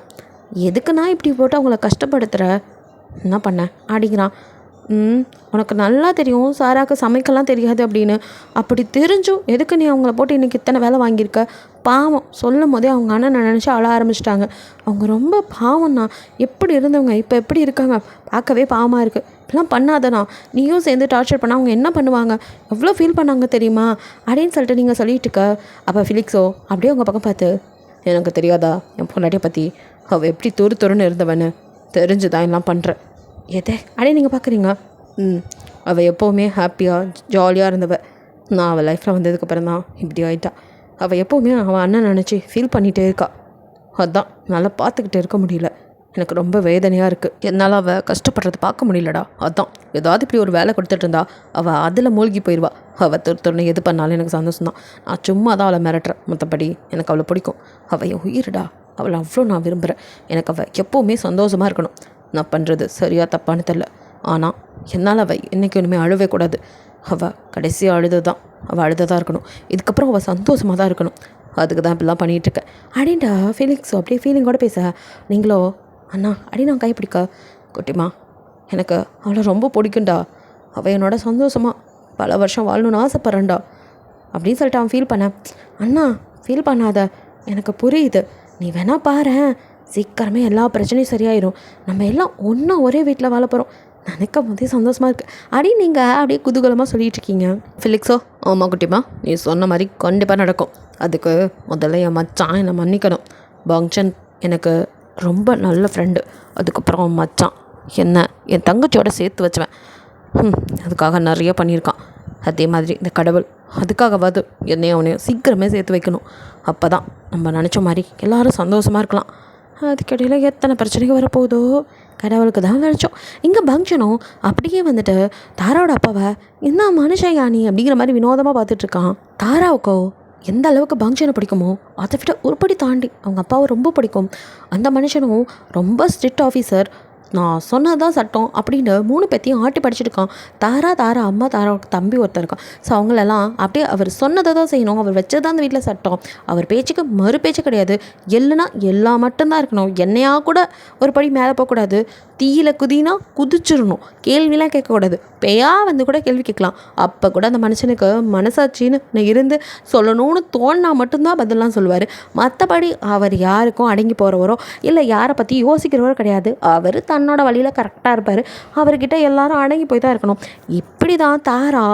எதுக்குண்ணா இப்படி போட்டு அவங்கள கஷ்டப்படுத்துகிற என்ன பண்ணேன் அப்படிங்கிறான். உனக்கு நல்லா தெரியும் சாராவுக்கு சமைக்கலாம் தெரியாது அப்படின்னு. அப்படி தெரிஞ்சும் எதுக்கு நீ அவங்கள போட்டு இன்றைக்கி இத்தனை வேலை வாங்கியிருக்க பாவம் சொல்லும் போதே அவங்க அண்ணனை நினச்சி அழ ஆரம்பிச்சிட்டாங்க. அவங்க ரொம்ப பாவம்ண்ணா எப்படி இருந்தவங்க இப்போ எப்படி இருக்காங்க பார்க்கவே பாவமாக இருக்குது. இப்படிலாம் பண்ணாதண்ணா நீயும் சேர்ந்து டார்ச்சர் பண்ணால் அவங்க என்ன பண்ணுவாங்க எவ்வளோ ஃபீல் பண்ணாங்க தெரியுமா அப்படின்னு சொல்லிட்டு நீங்கள் சொல்லிட்டு இருக்க. அப்போ ஃபிலிக்ஸோ அப்படியே உங்கள் பக்கம் பார்த்து எனக்கு தெரியாதா என் பொண்டாட்டியை பற்றி அவள் எப்படி துருன்னு இருந்தவன்னு தெரிஞ்சு தான் எல்லாம் பண்ணுறேன் எதே அப்படியே நீங்கள் பார்க்குறீங்க. அவள் எப்போவுமே ஹாப்பியாக ஜாலியாக இருந்தவள். நான் அவள் லைஃப்பில் வந்ததுக்கப்புறம் தான் இப்படி ஆகிட்டா. அவள் எப்போவுமே அவள் அண்ணன் நினச்சி ஃபீல் பண்ணிகிட்டே இருக்கா. அதுதான் நல்லா பார்த்துக்கிட்டு இருக்க முடியல. எனக்கு ரொம்ப வேதனையாக இருக்குது. என்னால் அவள் கஷ்டப்படுறது பார்க்க முடியலடா. அதுதான் ஏதாவது இப்படி ஒரு வேலை கொடுத்துட்டு இருந்தா அவள் அதில் மூழ்கி போயிடுவா. அவள் துருன்னு எது பண்ணாலும் எனக்கு சந்தோஷம் தான். நான் சும்மா தான் அவளை மிரட்டுறேன். மற்றபடி எனக்கு அவளை பிடிக்கும். அவள் என் உயிர்டா. அவளை அவ்வளோ நான் விரும்புகிறேன். எனக்கு அவள் எப்போவுமே சந்தோஷமாக இருக்கணும். நான் பண்ணுறது சரியாக தப்பான்னு தெரில. ஆனால் என்னால் அவள் என்றைக்கு ஒன்றுமே அழுவே கூடாது. அவள் கடைசியாக அழுது தான் அவள் அழுததாக இருக்கணும். இதுக்கப்புறம் அவள் சந்தோஷமாக தான் இருக்கணும். அதுக்கு தான் இப்படிலாம் பண்ணிகிட்ருக்கேன் அப்படின்டா ஃபீலிங்ஸோ அப்படியே ஃபீலிங்கோடு பேச. நீங்களோ அண்ணா அப்படி நான் கைப்பிடிக்க குட்டிமா எனக்கு அவளை ரொம்ப பிடிக்கும்டா. அவள் என்னோட சந்தோஷமாக பல வருஷம் வாழணும்னு ஆசைப்பட்றேன்டா அப்படின்னு சொல்லிட்டு அவன் ஃபீல் பண்ணேன். அண்ணா ஃபீல் பண்ணாத எனக்கு புரியுது. நீ வேணா பாரேன் சீக்கிரமே எல்லா பிரச்சனையும் சரியாயிடும். நம்ம எல்லாம் ஒன்றா ஒரே வீட்டில் வாழ போகிறோம். நினைக்கும் போதே சந்தோஷமாக இருக்குது அப்படின்னு நீங்கள் அப்படியே குதூகலமாக சொல்லிகிட்டு இருக்கீங்க. ஃபிலிக்ஸோ ஆமாம் குட்டிமா நீ சொன்ன மாதிரி கண்டிப்பாக நடக்கும். அதுக்கு முதல்ல என் மச்சான் என்னை மன்னிக்கணும். பங்க்ஷன் எனக்கு ரொம்ப நல்ல ஃப்ரெண்டு. அதுக்கப்புறம் மச்சான் என்ன என் தங்கச்சியோட சேர்த்து வச்சுவேன். அதுக்காக நிறைய பண்ணியிருக்கான். அதே மாதிரி இந்த கடவுள் அதுக்காகவாது என்னையும் அவனையும் சீக்கிரமே சேர்த்து வைக்கணும். அப்போ தான் நம்ம நினச்ச மாதிரி எல்லோரும் சந்தோஷமாக இருக்கலாம். அதுக்கிடையில் எத்தனை பிரச்சனைகள் வரப்போகுதோ கடவுளுக்கு தான் வெளிச்சம். இங்கே பங்க்ஷனும் அப்படியே வந்துட்டு தாராவோட அப்பாவை என்ன மனுஷன் யானி அப்படிங்கிற மாதிரி வினோதமாக பார்த்துட்ருக்கான். தாராவுக்கோ எந்த அளவுக்கு பங்க்ஷனை பிடிக்குமோ அதை விட ஒருபடி தாண்டி அவங்க அப்பாவை ரொம்ப பிடிக்கும். அந்த மனுஷனும் ரொம்ப ஸ்ட்ரிக்ட் ஆஃபீஸர். நான் சொன்னதான் சட்டம் அப்படின்னு 3 பேத்தையும் ஆட்டி படிச்சுருக்கான். தாரா அம்மா தாராவுக்கு தம்பி ஒருத்தர் இருக்கான். ஸோ அவங்களெல்லாம் அப்படியே அவர் சொன்னதை தான் செய்யணும். அவர் வச்சதான் அந்த வீட்டில் சட்டம். அவர் பேச்சுக்கு மறு பேச்சு கிடையாது. எல்லுனா எல்லாம் மட்டும்தான் இருக்கணும். என்னையாக கூட ஒரு படி மேலே போகக்கூடாது. தீயில குதினா குதிச்சிடணும். கேள்விலாம் கேட்கக்கூடாது. பேயா வந்து கூட கேள்வி கேட்கலாம். அப்போ கூட அந்த மனுஷனுக்கு மனசாட்சின்னு இருந்து சொல்லணும்னு தோணுனா மட்டும்தான் பதிலாம் சொல்லுவார். மற்றபடி அவர் யாருக்கும் அடங்கி போகிறவரோ இல்லை யாரை பற்றி யோசிக்கிறவரோ கிடையாது. அவர் தன்னோட வழியில் கரெக்டாக இருப்பார். அவர்கிட்ட எல்லாரும் அடங்கி போய் தான் இருக்கணும். இப்படி தான் தாரா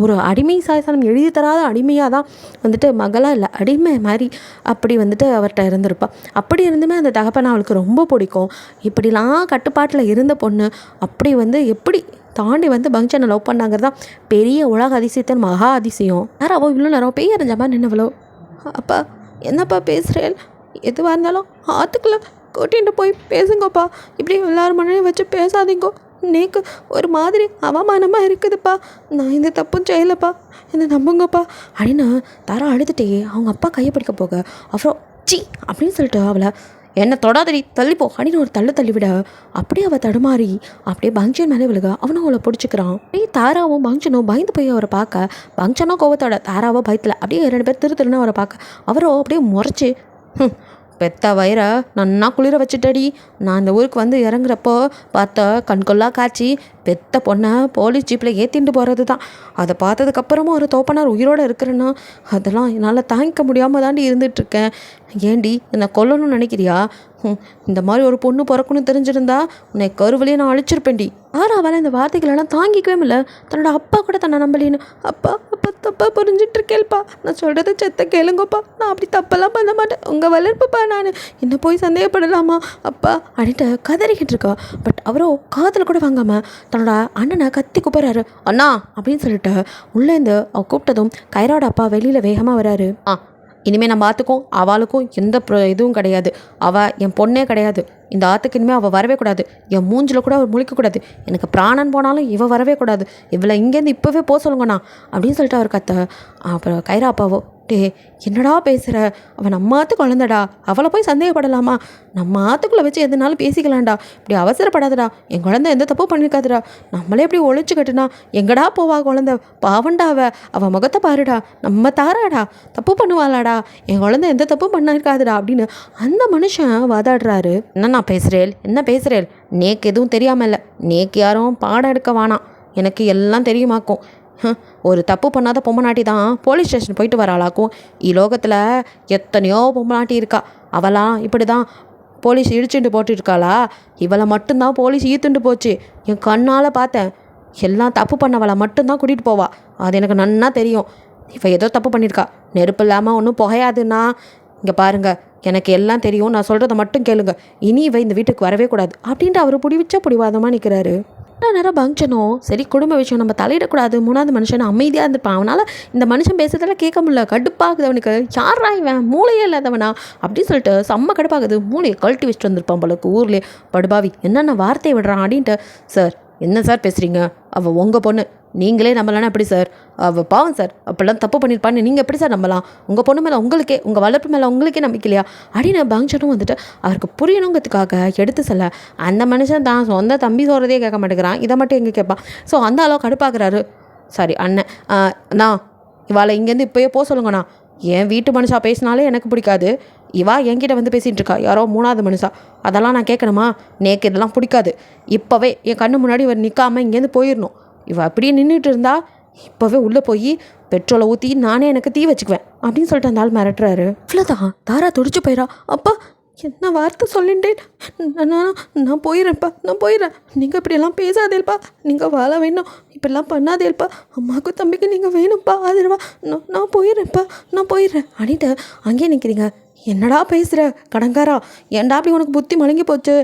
ஒரு அடிமை சாசனம் எழுதி தராத அடிமையாக தான் வந்துட்டு மகளாக இல்லை அடிமை மாதிரி அப்படி வந்துட்டு அவர்கிட்ட இருந்திருப்பா. அப்படி இருந்துமே அந்த தகப்பனை அவளுக்கு ரொம்ப பிடிக்கும். இப்படிலாம் கட்டுப்பாட்டில் இருந்த பொண்ணு அப்படி வந்து எப்படி தாண்டி வந்து பங்க்ஷனை லவ் பண்ணாங்கிறதா பெரிய உலக அதிசயத்தின் மகா அதிசயம். யார் அவள் இவ்வளோ நேரம் பெய் அறிஞ்ச மாதிரி நின்னவளோ. அப்பா என்னப்பா பேசுகிறேன்? எதுவாக இருந்தாலும் ஆற்றுக்குள்ள கூட்டிகிட்டு போய் பேசுங்கப்பா. இப்படி எல்லாரும் மனையும் வச்சு பேசாதீங்கோ. நேக்கு ஒரு மாதிரி அவமானமாக இருக்குதுப்பா. நான் இந்த தப்பும் செய்யலைப்பா, என்னை நம்புங்கப்பா அப்படின்னு தாரா அழுதுகிட்டே அவங்க அப்பா கையை பிடிக்க போக அப்புறம் சி அப்படின்னு சொல்லிட்டு அவளை என்னை தொடாதடி தள்ளிப்போ அப்படின்னு ஒரு தள்ளி விட அப்படியே அவள் தடுமாறி அப்படியே பங்க்ஷன் மேலே விழுக அவனும் அவளை பிடிச்சிக்கிறான். அப்படியே தாராவும் பங்க்ஷனும் பயந்து போய் அவரை பார்க்க பங்க்ஷனோ கோவத்தோட தாராவோ பயத்தில் அப்படியே 2 பேர் திருன்னு அவரை பார்க்க அவரோ அப்படியே முறைச்சி பெத்த வயிறை நன்னா குளிர வச்சுட்டடி. நான் இந்த ஊருக்கு வந்து இறங்குறப்போ பார்த்த கண்கொள்ளா காட்சி பெத்த பொண்ணை போலீஸ் ஜீப்பில் ஏற்றிட்டு போகிறது தான். அதை பார்த்ததுக்கப்புறமும் ஒரு தோப்பனார் உயிரோடு இருக்கிறேன்னா அதெல்லாம் என்னால் தாங்கிக்க முடியாமல் தாண்டி இருந்துகிட்ருக்கேன். ஏண்டி என்னை கொல்லணும்னு நினைக்கிறியா? இந்த மாதிரி ஒரு பொண்ணு பிறக்கணும்னு தெரிஞ்சிருந்தா உன்னை கருவிலேயே நான் அழிச்சிருப்பேன்டி. ஆறாவால் இந்த வார்த்தைகளெல்லாம் தாங்கிக்கவே இல்லை. தன்னோட அப்பா கூட தன்னை நம்பலின்னு. அப்பா தப்பாக புரிஞ்சிட்ருக்கேல்ப்பா. நான் சொல்கிறத செத்த கேளுங்கப்பா. நான் அப்படி தப்பெல்லாம் பண்ண மாட்டேன். உங்கள் வளர்ப்புப்பா. நான் என்ன போய் சந்தேகப்படலாமா அப்பா அப்படின்ட்டு கதறிக்கிட்டு இருக்கா. பட் அவரோ காதில் கூட வாங்காமல் தன்னோட அண்ணனை கத்தி கூப்பிட்றாரு. அண்ணா அப்படின்னு சொல்லிட்டு உள்ளேருந்து அவ கூப்பிட்டதும் கைராட அப்பா வெளியில் வேகமாக வராரு. இனிமேல் நம்ம ஆத்துக்கும் அவளுக்கும் எந்த இதுவும் கிடையாது. அவள் என் பொண்ணே கிடையாது. இந்த ஆற்றுக்கு இனிமேல் அவள் வரவே கூடாது. என் மூஞ்சில் கூட அவள் முழிக்கக்கூடாது. எனக்கு பிராணன் போனாலும் இவள் வரவே கூடாது. இவளை இங்கேருந்து இப்போவே போக சொல்லுங்கண்ணா அப்படின்னு சொல்லிட்டு அவர் கத்த. அப்புறம் கைரா அப்பாவோ, டே என்னடா பேசுகிற, அவன் நம்ம ஆற்று குழந்தடா, அவளை போய் சந்தேகப்படலாமா? நம்ம ஆற்றுக்குள்ளே வச்சு எதுனாலும் பேசிக்கலாம்டா, இப்படி அவசரப்படாதடா. என் குழந்தை எந்த தப்பும் பண்ணியிருக்காதுடா. நம்மளே இப்படி ஒழிச்சு கட்டுனா எங்கடா போவா குழந்தை? பாவண்டா அவள் முகத்தை பாருடா, நம்ம தாராடா, தப்பு பண்ணுவாளாடா, என் குழந்தை எந்த தப்பும் பண்ணியிருக்காதுடா அப்படின்னு அந்த மனுஷன் வாதாடுறாரு. என்ன நான் பேசுகிறேன், என்ன பேசுகிறேன், நேக்கு எதுவும் தெரியாமல் இல்லை, நேக்கு யாரும் பாடம் எடுக்க வேணாம், எனக்கு எல்லாம் தெரியுமாக்கும். ஒரு தப்பு பண்ணாத பொம்மநாட்டி தான் போலீஸ் ஸ்டேஷன் போயிட்டு வராளாக்கும். இலோகத்தில் எத்தனையோ பொம்மநாட்டி இருக்கா, அவளாம் இப்படி தான் போலீஸ் இடிச்சுட்டு போட்டுருக்காளா? இவளை மட்டும்தான் போலீஸ் ஈத்துண்டு போச்சு. என் கண்ணால் பார்த்தேன். எல்லாம் தப்பு பண்ணவளை மட்டும்தான் கூட்டிகிட்டு போவா, அது எனக்கு நன்னா தெரியும். இவள் ஏதோ தப்பு பண்ணியிருக்கா, நெருப்பு இல்லாமல் ஒன்றும் புகையாதுன்னா. இங்கே பாருங்கள், எனக்கு எல்லாம் தெரியும், நான் சொல்கிறத மட்டும் கேளுங்க, இனி இவ இந்த வீட்டுக்கு வரவே கூடாது அப்படின்ட்டு அவர் பிடிவாதமாக நிற்கிறாரு. நேரம் பங்க்ஷனும் சரி, குடும்ப விஷயம் நம்ம தலையிடக்கூடாது, மூணாவது மனுஷன் அமைதியாக இருந்துப்பான். அவனால் இந்த மனுஷன் பேசுறதெல்லாம் கேட்க முடியல, கடுப்பாகுது அவனுக்கு. யாரா இவன், மூளையே இல்லாதவனா அப்படின்னு சொல்லிட்டு செம்ம கடுப்பாகுது. மூளையை கழட்டி வச்சுட்டு வந்திருப்பான் போலக்கு ஊர்லேயே. படுபாவி என்னென்ன வார்த்தையை விடுறான் அப்படின்ட்டு. சார் என்ன சார் பேசுகிறீங்க, அவள் உங்கள் பொண்ணு, நீங்களே நம்பலான்னா எப்படி சார்? அவள் பாவம் சார், அப்போல்லாம் தப்பு பண்ணியிருப்பான்னு நீங்கள் எப்படி சார் நம்பலாம்? உங்கள் பொண்ணு மேலே உங்களுக்கே, உங்கள் வளர்ப்பு மேலே உங்களுக்கே நம்பிக்கலையா அப்படின்னு பங்க்ஷனும் வந்துட்டு அவருக்கு புரியணுங்கிறதுக்காக எடுத்து சொல்ல. அந்த மனுஷன் தான் சொந்த தம்பி சொல்கிறதே கேட்க மாட்டேங்கிறான், இதை மட்டும் எங்கே கேட்பான்? ஸோ அந்த அளவு கடுப்பாக்குறாரு. சாரி அண்ணன், நான் இவாளை இங்கேருந்து இப்போயே போக சொல்லுங்கண்ணா. என் வீட்டு மனுஷா பேசினாலே எனக்கு பிடிக்காது. இவா என்கிட்ட வந்து பேசிகிட்டு இருக்கா, யாரோ மூணாவது மனுஷா, அதெல்லாம் நான் கேட்கணுமா? நேக்கு இதெல்லாம் பிடிக்காது. இப்போவே என் கண்ணு முன்னாடி இவர் நிற்காமல் இங்கேருந்து போயிடணும். இவள் அப்படியே நின்றுட்டு இருந்தா இப்போவே உள்ளே போய் பெட்ரோலை ஊற்றி நானே எனக்கு தீ வச்சுக்குவேன் அப்படின்னு சொல்லிட்டு அந்த ஆள் மிரட்டுறாரு. இவ்வளோதான் தாரா துடிச்சு போயிடா. அப்பா என்ன வார்த்தை சொல்லிட்டேன், நான் போயிடுறேன்ப்பா, நான் போயிடுறேன், நீங்கள் இப்படியெல்லாம் பேசாதேல்ப்பா, நீங்கள் வாழ வேணும், இப்படிலாம் பண்ணாதேல்ப்பா, அம்மாவுக்கும் தம்பிக்கு நீங்கள் வேணும்ப்பா, ஆதரவா, நான் போயிடுறேன்ப்பா, நான் போயிடுறேன் அப்படின்ட்டு அங்கேயே நிற்கிறீங்க. என்னடா பேசுகிற கடங்காரா, ஏன்டா அப்படி உனக்கு புத்தி மழுங்கி போச்சு?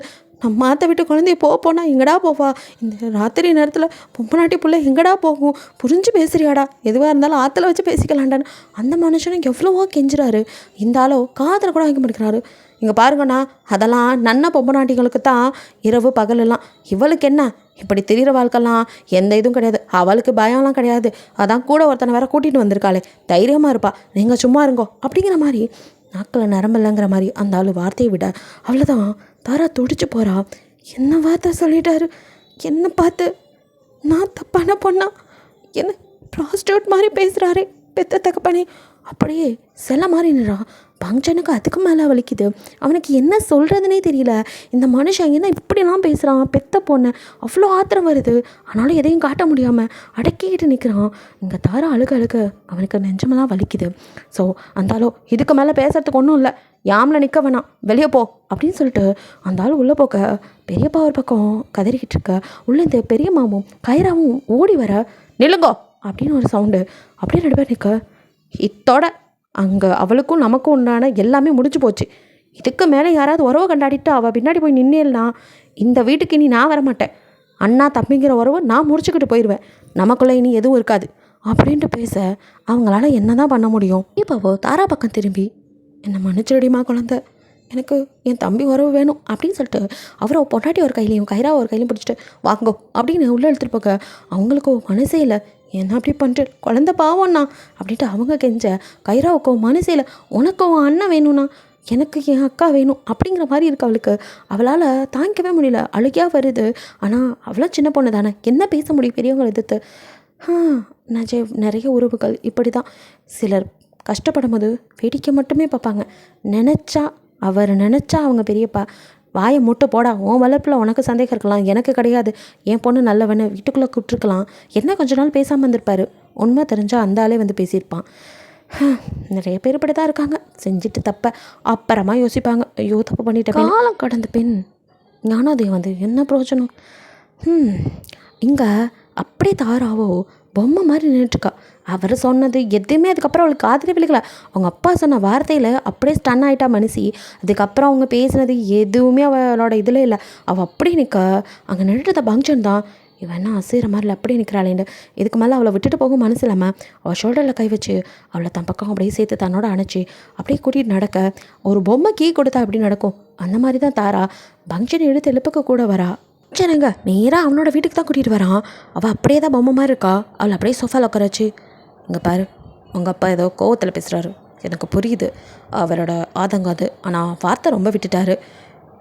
நம்ம மாற்ற விட்டு குழந்தைய போனால் எங்கடா போவா? இந்த ராத்திரி நேரத்தில் பொம்பநாட்டி பிள்ளை எங்கடா போகும்? புரிஞ்சு பேசுறியாடா? எதுவாக இருந்தாலும் ஆற்றுல வச்சு பேசிக்கலாண்டான்னு அந்த மனுஷனும் எவ்வளவோ கெஞ்சுறாரு. இந்த ஆளோ காதில் கூட வாங்கி முடிக்கிறாரு. இங்கே பாருங்கண்ணா, அதெல்லாம் நன்ன பொம்பநாட்டிகளுக்கு தான் இரவு பகலெல்லாம். இவளுக்கு என்ன இப்படி தெரிகிற வாழ்க்கைலாம் எந்த இதுவும் கிடையாது, அவளுக்கு பயம்லாம் கிடையாது. அதான் கூட ஒருத்தனை வேற கூட்டிகிட்டு வந்திருக்காளே, தைரியமாக இருப்பா, நீங்கள் சும்மா இருங்கோ அப்படிங்கிற மாதிரி நாக்கில் நரம்பில்லைங்கிற மாதிரி அந்த ஆள் வார்த்தையை விட அவ்வளோதான். தாரா துடிச்சு போகிறா. என்ன வார்த்தை சொல்லிட்டாரு, என்ன பார்த்து நான் தப்பான பொண்ணா, என்ன ப்ராஸ்டியூட் மாதிரி பேசுகிறாரே பெத்த தகப்பனே அப்படியே சில மாதிரி நிறா. பங்க்ஷனுக்கு அதுக்கு மேலே வலிக்குது. அவனுக்கு என்ன சொல்கிறதுனே தெரியல. இந்த மனுஷன் என்ன இப்படிலாம் பேசுகிறான், பெத்த பொண்ணு, அவ்வளோ ஆத்திரம் வருது. ஆனாலும் எதையும் காட்ட முடியாமல் அடக்கிக்கிட்டு நிற்கிறான். இங்கே தாரா அழுக அவனுக்கு நெஞ்சமெல்லாம் வலிக்குது. ஸோ அந்த ஆளோ இதுக்கு மேலே பேசுறதுக்கு ஒன்றும் இல்லை, யாமில் நிற்க வேணாம், வெளியே போ அப்படின்னு சொல்லிட்டு அந்த ஆள் உள்ளே போக பெரியப்பா ஒரு பக்கம் கதறிக்கிட்டு இருக்க. உள்ளே இந்த பெரிய மாமும் கைராவும் ஓடி வர, நில்லுங்கோ அப்படின்னு ஒரு சவுண்டு. அப்படியே 2 பேர் நிற்க. இத்தோட அங்கே அவளுக்கும் நமக்கும் உண்டான எல்லாமே முடிஞ்சு போச்சு. இதுக்கு மேலே யாராவது உறவை கண்டாடிட்டு அவள் பின்னாடி போய் நின்னேல்னா இந்த வீட்டுக்கு இனி நான் வரமாட்டேன். அண்ணா தம்பிங்கிற உறவை நான் முடிச்சுக்கிட்டு போயிடுவேன், நமக்குள்ளே இனி எதுவும் இருக்காது அப்படின்ட்டு பேச அவங்களால என்ன தான் பண்ண முடியும்? இப்போவோ தாரா பக்கம் திரும்பி, என்னை மன்னிச்சிடுமா குழந்தை, எனக்கு என் தம்பி உறவு வேணும் அப்படின்னு சொல்லிட்டு அவரை பொண்டாட்டி ஒரு கையிலையும் கைரா ஒரு கையிலையும் பிடிச்சிட்டு வாங்கோ அப்படின்னு உள்ளே எடுத்துகிட்டு போக அவங்களுக்கோ மனசே இல்லை. என்ன அப்படி பண்ணுற குழந்த பாவம்ண்ணா அப்படின்ட்டு அவங்க கெஞ்ச கைராவுக்கோ மனசே இல்லை. உனக்கும் அண்ணன் வேணும்ண்ணா, எனக்கு என் அக்கா வேணும் அப்படிங்கிற மாதிரி இருக்குது அவளுக்கு. அவளால் தாங்கிக்கவே முடியல, அழுகையாக வருது. ஆனால் அவ்வளோ சின்ன பொண்ணு தானே, என்ன பேச முடியும் பெரியவங்களை எதிர்த்து? நிறைய உறவுகள் இப்படி தான். சிலர் கஷ்டப்படும் போது வேடிக்கை மட்டுமே பார்ப்பாங்க. நினச்சா அவங்க பெரியப்பா வாயை மூட்டை போடா, உன் வளர்ப்பில் உனக்கு சந்தேகம் இருக்கலாம், எனக்கு கிடையாது, என் பொண்ணு நல்லவன்னு வீட்டுக்குள்ளே கூப்பிட்ருக்கலாம், என்ன கொஞ்ச நாள் பேசாமல் இருந்திருப்பார். உண்மை தெரிஞ்சால் அந்த ஆளே வந்து பேசியிருப்பான். நிறைய பேர் இப்படி தான் இருக்காங்க, செஞ்சுட்டு தப்ப அப்புறமா யோசிப்பாங்க, ஐயோ தப்பு பண்ணிட்டேன். காலம் கடந்த பெண் ஞானோதயம் வந்து என்ன பிரயோஜனம்? இங்கே அப்படியே தாராவோ பொம்மை மாதிரி நின்றுட்டுருக்கா. அவர் சொன்னது எதுவுமே அதுக்கப்புறம் அவளுக்கு காதிலே விழுக்கல. அவங்க அப்பா சொன்ன வார்த்தையில் அப்படியே ஸ்டன் ஆகிட்டா மனுஷி. அதுக்கப்புறம் அவங்க பேசினது எதுவுமே அவளோட இதில் இல்லை. அவள் அப்படி நிற்க அங்கே நின்றுட்ட பங்க்ஷன் தான். இவன் என்ன அசைகிற மாதிரி அப்படியே நிற்கிறாளேண்டு இதுக்கு மேலே அவளை விட்டுட்டு போகும் மனசு இல்லாமல் அவள் ஷோல்டரில் கை வச்சு அவளை தன் பக்கம் அப்படியே சேர்த்து தன்னோட அணைச்சி அப்படியே கூட்டிகிட்டு நடக்க ஒரு பொம்மை கீ கொடுத்தா அப்படி நடக்கும் அந்த மாதிரி தான் தாரா பங்கனை எடுத்து எழுப்புக்க கூட வரா. பங்கனுங்க நேராக அவனோட வீட்டுக்கு தான் கூட்டிகிட்டு வரான். அவள் அப்படியே தான் பொம்மை மாதிரி இருக்கா. அவளை அப்படியே சோஃபாவில் உட்காராச்சு. இங்கே பாரு, உங்கள் அப்பா ஏதோ கோவத்தில் பேசுகிறாரு, எனக்கு புரியுது அவரோட ஆதங்கம் அது, ஆனால் வார்த்தை ரொம்ப விட்டுட்டாரு.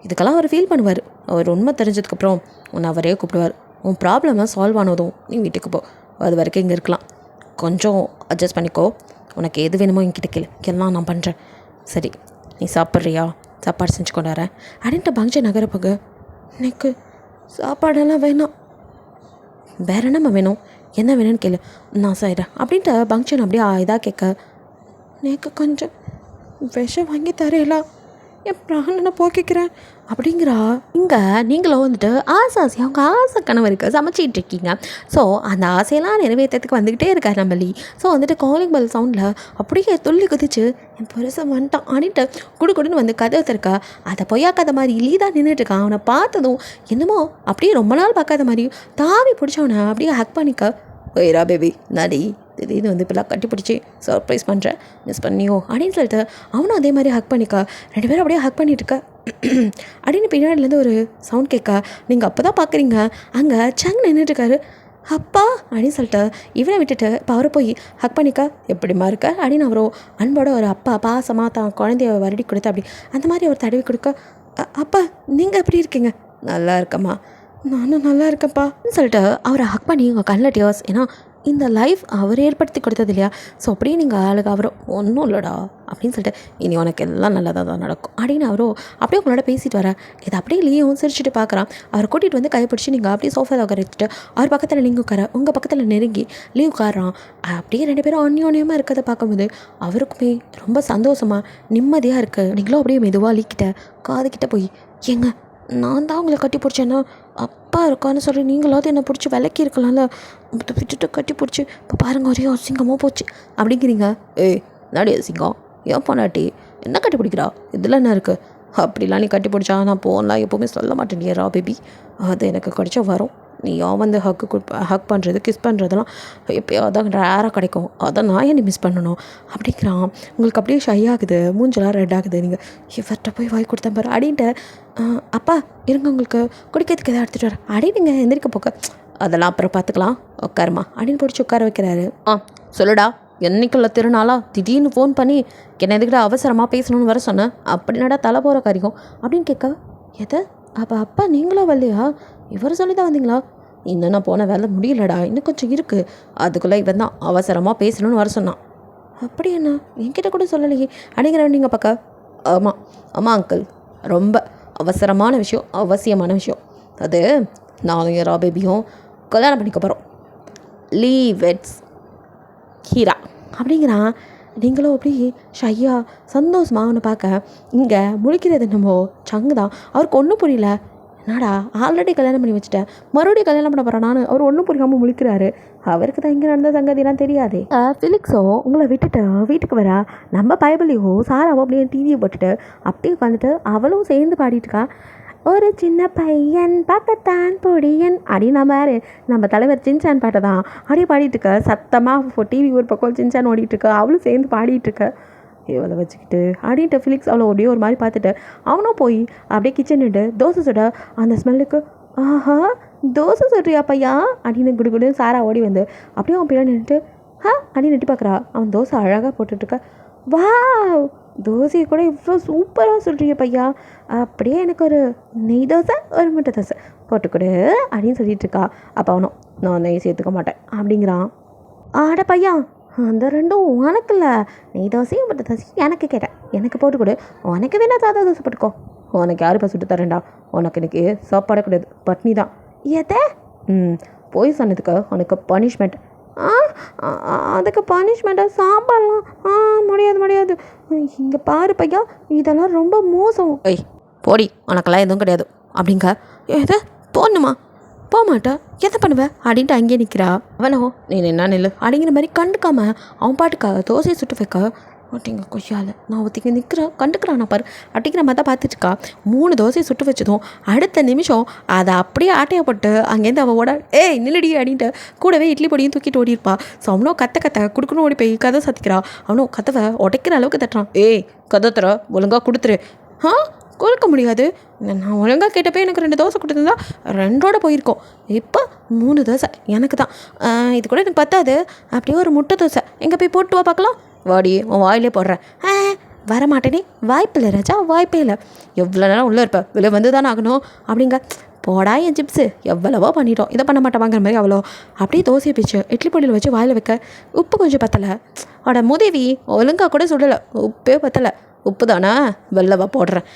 இதுக்கெல்லாம் அவர் ஃபீல் பண்ணுவார். அவர் உண்மை தெரிஞ்சதுக்கப்புறம் உன்னை அவரே கூப்பிடுவார். உன் ப்ராப்ளம்லாம் சால்வ் ஆனதும் நீ வீட்டுக்கு போ, அது வரைக்கும் இங்கே இருக்கலாம். கொஞ்சம் அட்ஜஸ்ட் பண்ணிக்கோ. உனக்கு எது வேணுமோ என்கிட்ட கேளு, எல்லாம் நான் பண்ணுறேன். சரி, நீ சாப்பிட்றியா? சாப்பாடு செஞ்சு கொண்டு வரேன் அப்படின்ட்டு பங்கஜ நகர போக, எனக்கு சாப்பாடெல்லாம் வேணாம், வேற என்னம்மா வேணும், என்ன வேணும்னு கேளு, நான் செய்கிறேன் அப்படின்ட்டு பங்கஜன் அப்படியே இதாக கேட்க, எனக்கு கொஞ்சம் விஷம் வாங்கி தரையில என் பிராணனை போக்கிக்கிறேன் அப்படிங்கிறா. இங்கே நீங்களும் வந்துட்டு ஆசையாக அவங்க ஆசை கணவருக்கு சமைச்சிட்டு இருக்கீங்க. ஸோ அந்த ஆசையெல்லாம் நிறைவேற்றத்துக்கு வந்துக்கிட்டே இருக்கார் நம்ம லீ. ஸோ வந்துட்டு காலிங் பெல் சவுண்டில் அப்படியே துள்ளி குதிச்சு என் புருஷன் வந்துட்டான் அப்படின்ட்டு குடுன்னு வந்து கதவை திறக்க, அதை பொய்யாக்காத மாதிரி லீ தான் நின்றுட்டுருக்கான். அவனை பார்த்ததும் என்னமோ அப்படியே ரொம்ப நாள் பார்க்காத மாதிரியும் தாவி பிடிச்சவனை அப்படியே ஹக் பண்ணிக்க, ஒய்ரா பேபி நடி திடீர்னு வந்து இப்போலாம் கட்டி பிடிச்சி சர்ப்ரைஸ் பண்ணுறேன், மிஸ் பண்ணியோ அப்படின்னு சொல்லிட்டு அவனும் அதே மாதிரி ஹக் பண்ணிக்கா. 2 பேரும் அப்படியே ஹக் பண்ணிட்டுருக்க அப்படின்னு பின்னாடிலேருந்து ஒரு சவுண்ட் கேட்க, நீங்கள் அப்போ தான் பார்க்குறீங்க அங்கே சங் நின்றுட்டுருக்காரு. அப்பா அப்படின்னு சொல்லிட்டு இவனை விட்டுட்டு இப்போ அவரை போய் ஹக் பண்ணிக்கா, எப்படிமா இருக்க அப்படின்னு அவரோ அன்போட ஒரு அப்பா பாசமாக தான் குழந்தைய வருடி கொடுத்து அப்படி அந்த மாதிரி அவர் தடவி கொடுக்க, அப்பா நீங்கள் எப்படி இருக்கீங்க? நல்லா இருக்கம்மா, நானும் நல்லா இருக்கேன்ப்பா சொல்லிட்டு அவரை ஹக் பண்ணி உங்கள் கண்ணில் டியர்ஸ். ஏன்னா இந்த லைஃப் அவர் ஏற்படுத்தி கொடுத்தது இல்லையா? ஸோ அப்படியே நீங்கள் ஆளுக்கு அவரோ ஒன்றும் இல்லைடா அப்படின்னு சொல்லிட்டு இனி உனக்கு எல்லாம் நல்லதாக தான் நடக்கும் அப்படின்னு அவரோ அப்படியே உங்களோட பேசிட்டு வர. இது அப்படியே லீவும் சிரிச்சுட்டு பார்க்குறான். அவரை கூட்டிகிட்டு வந்து கைப்பிடிச்சி நீங்கள் அப்படியே சோஃபாவில் உட்காரிட்டு அவர் பக்கத்தில் நீங்கள் உட்கார, உங்கள் பக்கத்தில் நெருங்கி லீவ் உட்காரான். அப்படியே 2 பேரும் அந்யோன்யமாக இருக்கிறத பார்க்கும்போது அவருக்குமே ரொம்ப சந்தோஷமாக நிம்மதியாக இருக்குது. நீங்களும் அப்படியே மெதுவாக லீக்கிட்ட காதுகிட்ட போய், ஏங்க நான் தான் உங்களை கட்டி பிடிச்சேன்னா அப்பா இருக்கான்னு சொல்லி நீங்களாவது என்னை பிடிச்சி விலக்கி இருக்கலாம்ல, விட்டுட்டு கட்டி பிடிச்சி இப்போ பாருங்க ஒரே அசிங்கமாக போச்சு அப்படிங்கிறீங்க. ஏய் நாடி அசிங்கம், ஏன் பொண்ணாட்டி என்ன கட்டி பிடிக்கிறா, இதில் என்ன இருக்குது? அப்படிலாம் நீ கட்டி பிடிச்சா நான் போகலாம் எப்போவுமே சொல்ல மாட்டேன் பேபி, அது எனக்கு கிடைச்சா வரும். நீ வந்து ஹக் பண்ணுறது கிஸ் பண்ணுறதெல்லாம் எப்போயாவது தான் ரேராக கிடைக்கும், அதை நான் ஏன் நீ மிஸ் பண்ணணும் அப்படிங்கிறான். உங்களுக்கு அப்படியே ஷை ஆகுது, மூஞ்செல்லாம் ரெட் ஆகுது. நீங்கள் இவர்கிட்ட போய் வாய் கொடுத்தேன் பாரு அப்படின்ட்டு, அப்பா இருங்க உங்களுக்கு குடிக்கிறதுக்கு எதாவது எடுத்துகிட்டு வர அப்படின்னு நீங்கள் எந்திரிக்க போக்க, அதெல்லாம் அப்புறம் பார்த்துக்கலாம், உட்காருமா அப்படின்னு பிடிச்சி உட்கார வைக்கிறாரு. சொல்லுடா, என்னைக்குள்ள திருநாளா திடீர்னு ஃபோன் பண்ணி என்ன எதுக்கிட்ட அவசரமாக பேசணும்னு வர சொன்னேன், அப்படின்னாடா தலை போகிற காரியம் அப்படின்னு கேட்க, எதை அப்பா நீங்களும் வரலையா? இவர் சொல்லி தான் வந்தீங்களா? இன்னும் நான் போன வேலை முடியலடா, இன்னும் கொஞ்சம் இருக்குது, அதுக்குள்ளே இவன் தான் அவசரமாக பேசணும்னு வர சொன்னான். அப்படி என்ன என்கிட்ட கூட சொல்லலையே அப்படிங்கிற நீங்கள் பார்க்க, ஆமாம் அங்கிள், ரொம்ப அவசரமான விஷயம், அவசியமான விஷயம். அது நானும் யாரா பேபியும் கல்யாணம் பண்ணிக்க போகிறோம், லீ வெட்ஸ் ஹீரா அப்படிங்கிறான். நீங்களும் அப்படி ஷையா சந்தோஷமாக அவனை பார்க்க, இங்கே முழிக்கிறது என்னமோ சங்கு தான். அவருக்கு ஒன்றும் புரியல. என்னடா ஆல்ரெடி கல்யாணம் பண்ணி வச்சுட்டேன், மறுபடியும் கல்யாணம் பண்ண போகிறேன் நான், அவர் ஒன்றும் புரியாமல் முழிக்கிறாரு. அவருக்கு தான் இங்கே நடந்த சங்கதிலாம் தெரியாதே. ஃபிலிக்ஸோ உங்களை விட்டுட்டு வீட்டுக்கு வரா, நம்ம பைபிளையோ சாராவோ அப்படியே டிவியை போட்டுட்டு அப்படியே உட்காந்துட்டு அவளும் சேர்ந்து பாடிட்டுருக்கா. ஒரு சின்ன பையன் பார்க்கத்தான் பொடியன் அப்படின்னு நம்ம தலைவர் சின்சான் பாட்டை தான் அப்படியே பாடிட்டுருக்க. சத்தமாக டிவி ஒரு பக்கம் சின்சான் ஓடிட்டுருக்க, அவளும் சேர்ந்து பாடிட்டுருக்க. இவளை வச்சுக்கிட்டு அப்படின்ட்டு ஃபிலிக்ஸ் அவளை அப்படியே ஒரு மாதிரி பார்த்துட்டு அவனும் போய் அப்படியே கிச்சன்ட்டு தோசை சுட அந்த ஸ்மெல்லுக்கு, ஆஹா தோசை சுடுறியா பையா அப்படின்னு குடு சாரா ஓடி வந்து அப்படியே அவன் பின்னாடி நின்றுட்டு அப்படின்னு நெட்டி பார்க்குறா. அவன் தோசை அழகாக போட்டுட்ருக்க. வா தோசையை கூட இவ்வளோ சூப்பராக சொல்கிறீங்க பையா, அப்படியே எனக்கு ஒரு நெய் தோசை ஒரு முட்டை தோசை போட்டுக்கொடு அப்படின்னு சொல்லிகிட்ருக்கா. அப்போ அவனும் நான் நெய் சேர்த்துக்க மாட்டேன் அப்படிங்கிறான். ஆட பையா அந்த ரெண்டும் உனக்குல்ல, நெய் தோசையும் முட்டை தோசையும் எனக்கு கேட்டேன், எனக்கு போட்டுக்கொடு, உனக்கு வேணா சாதா தோசை போட்டுக்கோ, உனக்கு யாருப்பா சுட்டு தரேன்டா, உனக்கு எனக்கு சாப்பாடே கிடையாது பட்னி தான். எதை போய் சொன்னதுக்கு உனக்கு பனிஷ்மெண்ட். அதுக்கு பனிஷ்மெண்ட்டாக சாப்பாடலாம் முடியாது. இங்கே பாரு பையா இதெல்லாம் ரொம்ப மோசம். ஏய் போடி, உனக்கெல்லாம் எதுவும் கிடையாது அப்படிங்க. எதை போடணுமா? போக மாட்டேன், எதை பண்ணுவேன் அப்படின்ட்டு அங்கேயே நிற்கிறா. அவனோ நீ என்ன நில்லு அப்படிங்கிற மாதிரி கண்டுக்காம அவன் பாட்டுக்காக தோசையை சுட்டு வைக்க, அப்படிங்க கொய்யால நான் ஒத்திக்க நிற்கிறேன் கண்டுக்கிறான் நான் பாரு அட்டிக்கிற மாதிரி தான் பார்த்துட்டு இருக்கா. 3 தோசையை சுட்டு வச்சதும் அடுத்த நிமிஷம் அதை அப்படியே ஆட்டையப்பட்டு அங்கேருந்து அவள் ஓட ஏய் நில்லடி அப்படின்ட்டு கூடவே இட்லி பொடியும் தூக்கிட்டு ஓடிருப்பா. ஸோ அவனும் கத்த கொடுக்கணும் ஓடி போய் கதை சாத்திக்கிறா. அவனும் கதவை உடைக்கிற அளவுக்கு தட்டுறான். ஏய் கதை தர ஒழுங்காக கொடுத்துரு. கொடுக்க முடியாது. நான் ஒழுங்காக கேட்டப்போ எனக்கு 2 தோசை கொடுத்துருந்தா 2ஓட போயிருக்கோம். இப்போ 3 தோசை எனக்கு தான். இது கூட எனக்கு பத்தாது. அப்படியே ஒரு முட்டை தோசை எங்கே போய் போட்டு வா பார்க்கலாம். வாடி உன் வாயிலே போடுறேன். வரமாட்டேனே. வாய்ப்பில்லை ராஜா, வாய்ப்பே இல்லை. எவ்வளோ நேரம் உள்ளே இருப்ப, வெளியே வந்து தானே ஆகணும் அப்படிங்க. போடா என் சிப்ஸு, எவ்வளவோ பண்ணிட்டோம், இதை பண்ண மாட்டேவாங்கிற மாதிரி அவ்வளோ. அப்படியே தோசையை பிச்சு இட்லி பொடியில் வச்சு வாயில் வைக்க உப்பு கொஞ்சம் பத்தலை. அட முதவி ஒழுங்காக கூட சுடலை, உப்பே பத்தலை. உப்பு தானே வெள்ளவா போடுறேன்.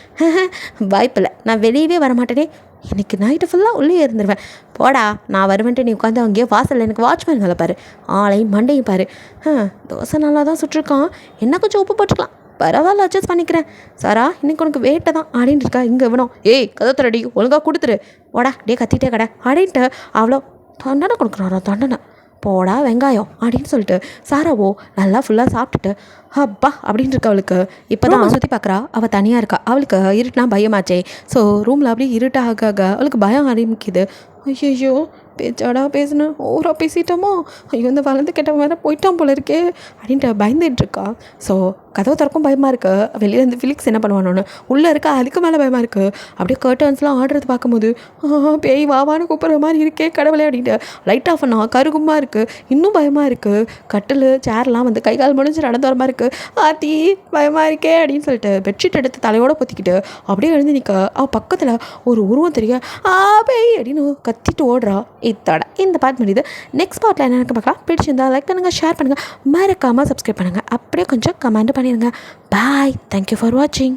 வாய்ப்பில்லை, நான் வெளியவே வரமாட்டேனே. எனக்கு நைட்டு ஃபுல்லாக உள்ளே இருந்துருவேன். போடா நான் வருவேன்ட்டு நீ உட்காந்து அங்கேயே வாசலில் எனக்கு வாட்ச்மேன் வேலை பாரு, ஆளையும் மண்டையும் பாரு. தோசை நல்லா தான் சுட்டிருக்கான், என்ன கொஞ்சம் உப்பு போட்டுக்கலாம், பரவாயில்ல அட்ஜஸ்ட் பண்ணிக்கிறேன். சாரா இன்னைக்கு உனக்கு வேட்டை தான் ஆடின்னு இருக்கா. இங்கே இவனும் ஏய் கதை தரடி ஒழுங்காக கொடுத்துரு போடா டே கத்திட்டே கடை அப்படின்ட்டு அவ்வளோ தண்டனை கொடுக்குறாரா. தண்டனை போடா வெங்காயம் அப்படின்னு சொல்லிட்டு சாராவோ நல்லா ஃபுல்லாக சாப்பிட்டுட்டு அப்பா அப்படின்னு இருக்கா. அவளுக்கு இப்போ தான் சுற்றி பார்க்குறா. அவள் தனியாக இருக்கா. அவளுக்கு இருட்டுனா பயமாச்சே. ஸோ ரூமில் அப்படியே இருட்டாக அவளுக்கு பயம் ஆரம்பிக்குது. ஐயோ பேச்சாடா பேசுனேன், ஓவராக பேசிட்டோமோ, ஐயோ இந்த வளர்ந்து கெட்ட வேறு போயிட்டான் போல இருக்கே அப்படின்ட்டு பயந்துட்டு இருக்கா. ஸோ கதவை திறக்கும் பயமாக இருக்குது. வெளியிலேருந்து ஃபிலிக்ஸ் என்ன பண்ணுவானோன்னு உள்ளே இருக்கா, அதுக்கு மேலே பயமாக இருக்குது. அப்படியே கர்டன்ஸ்லாம் ஆடுறது பார்க்கும்போது பேய் வாவான்னு கூப்பிட்ற மாதிரி இருக்கே கடவுளே அப்படின்ட்டு லைட் ஆஃப் பண்ணா கருகுமாக இருக்குது. இன்னும் பயமாக இருக்குது. கட்டில் சேர்லாம் வந்து கை கால் முடிஞ்சு நடந்து வர மாதிரி இருக்குது. ஆத்தி பயமாக இருக்கே அப்படின்னு சொல்லிட்டு பெட்ஷீட் எடுத்து தலையோடு பொத்திக்கிட்டு அப்படியே எழுந்து நிற்க அவள் பக்கத்தில் ஒரு உருவம் தெரிய பேய் அப்படின்னு கத்திட்டு ஓடுறா. இதோட இந்த பார்ட் முடியுது. நெக்ஸ்ட் பார்ட்டில் என்னென்னு பார்க்கலாம். பிடிச்சிருந்தா லைக் பண்ணுங்கள், ஷேர் பண்ணுங்கள், மறக்காமல் சப்ஸ்கிரைப் பண்ணுங்கள், அப்படியே கொஞ்சம் கமெண்ட் பண்ணிடுங்க. பாய், தேங்க்யூ ஃபார் வாட்சிங்.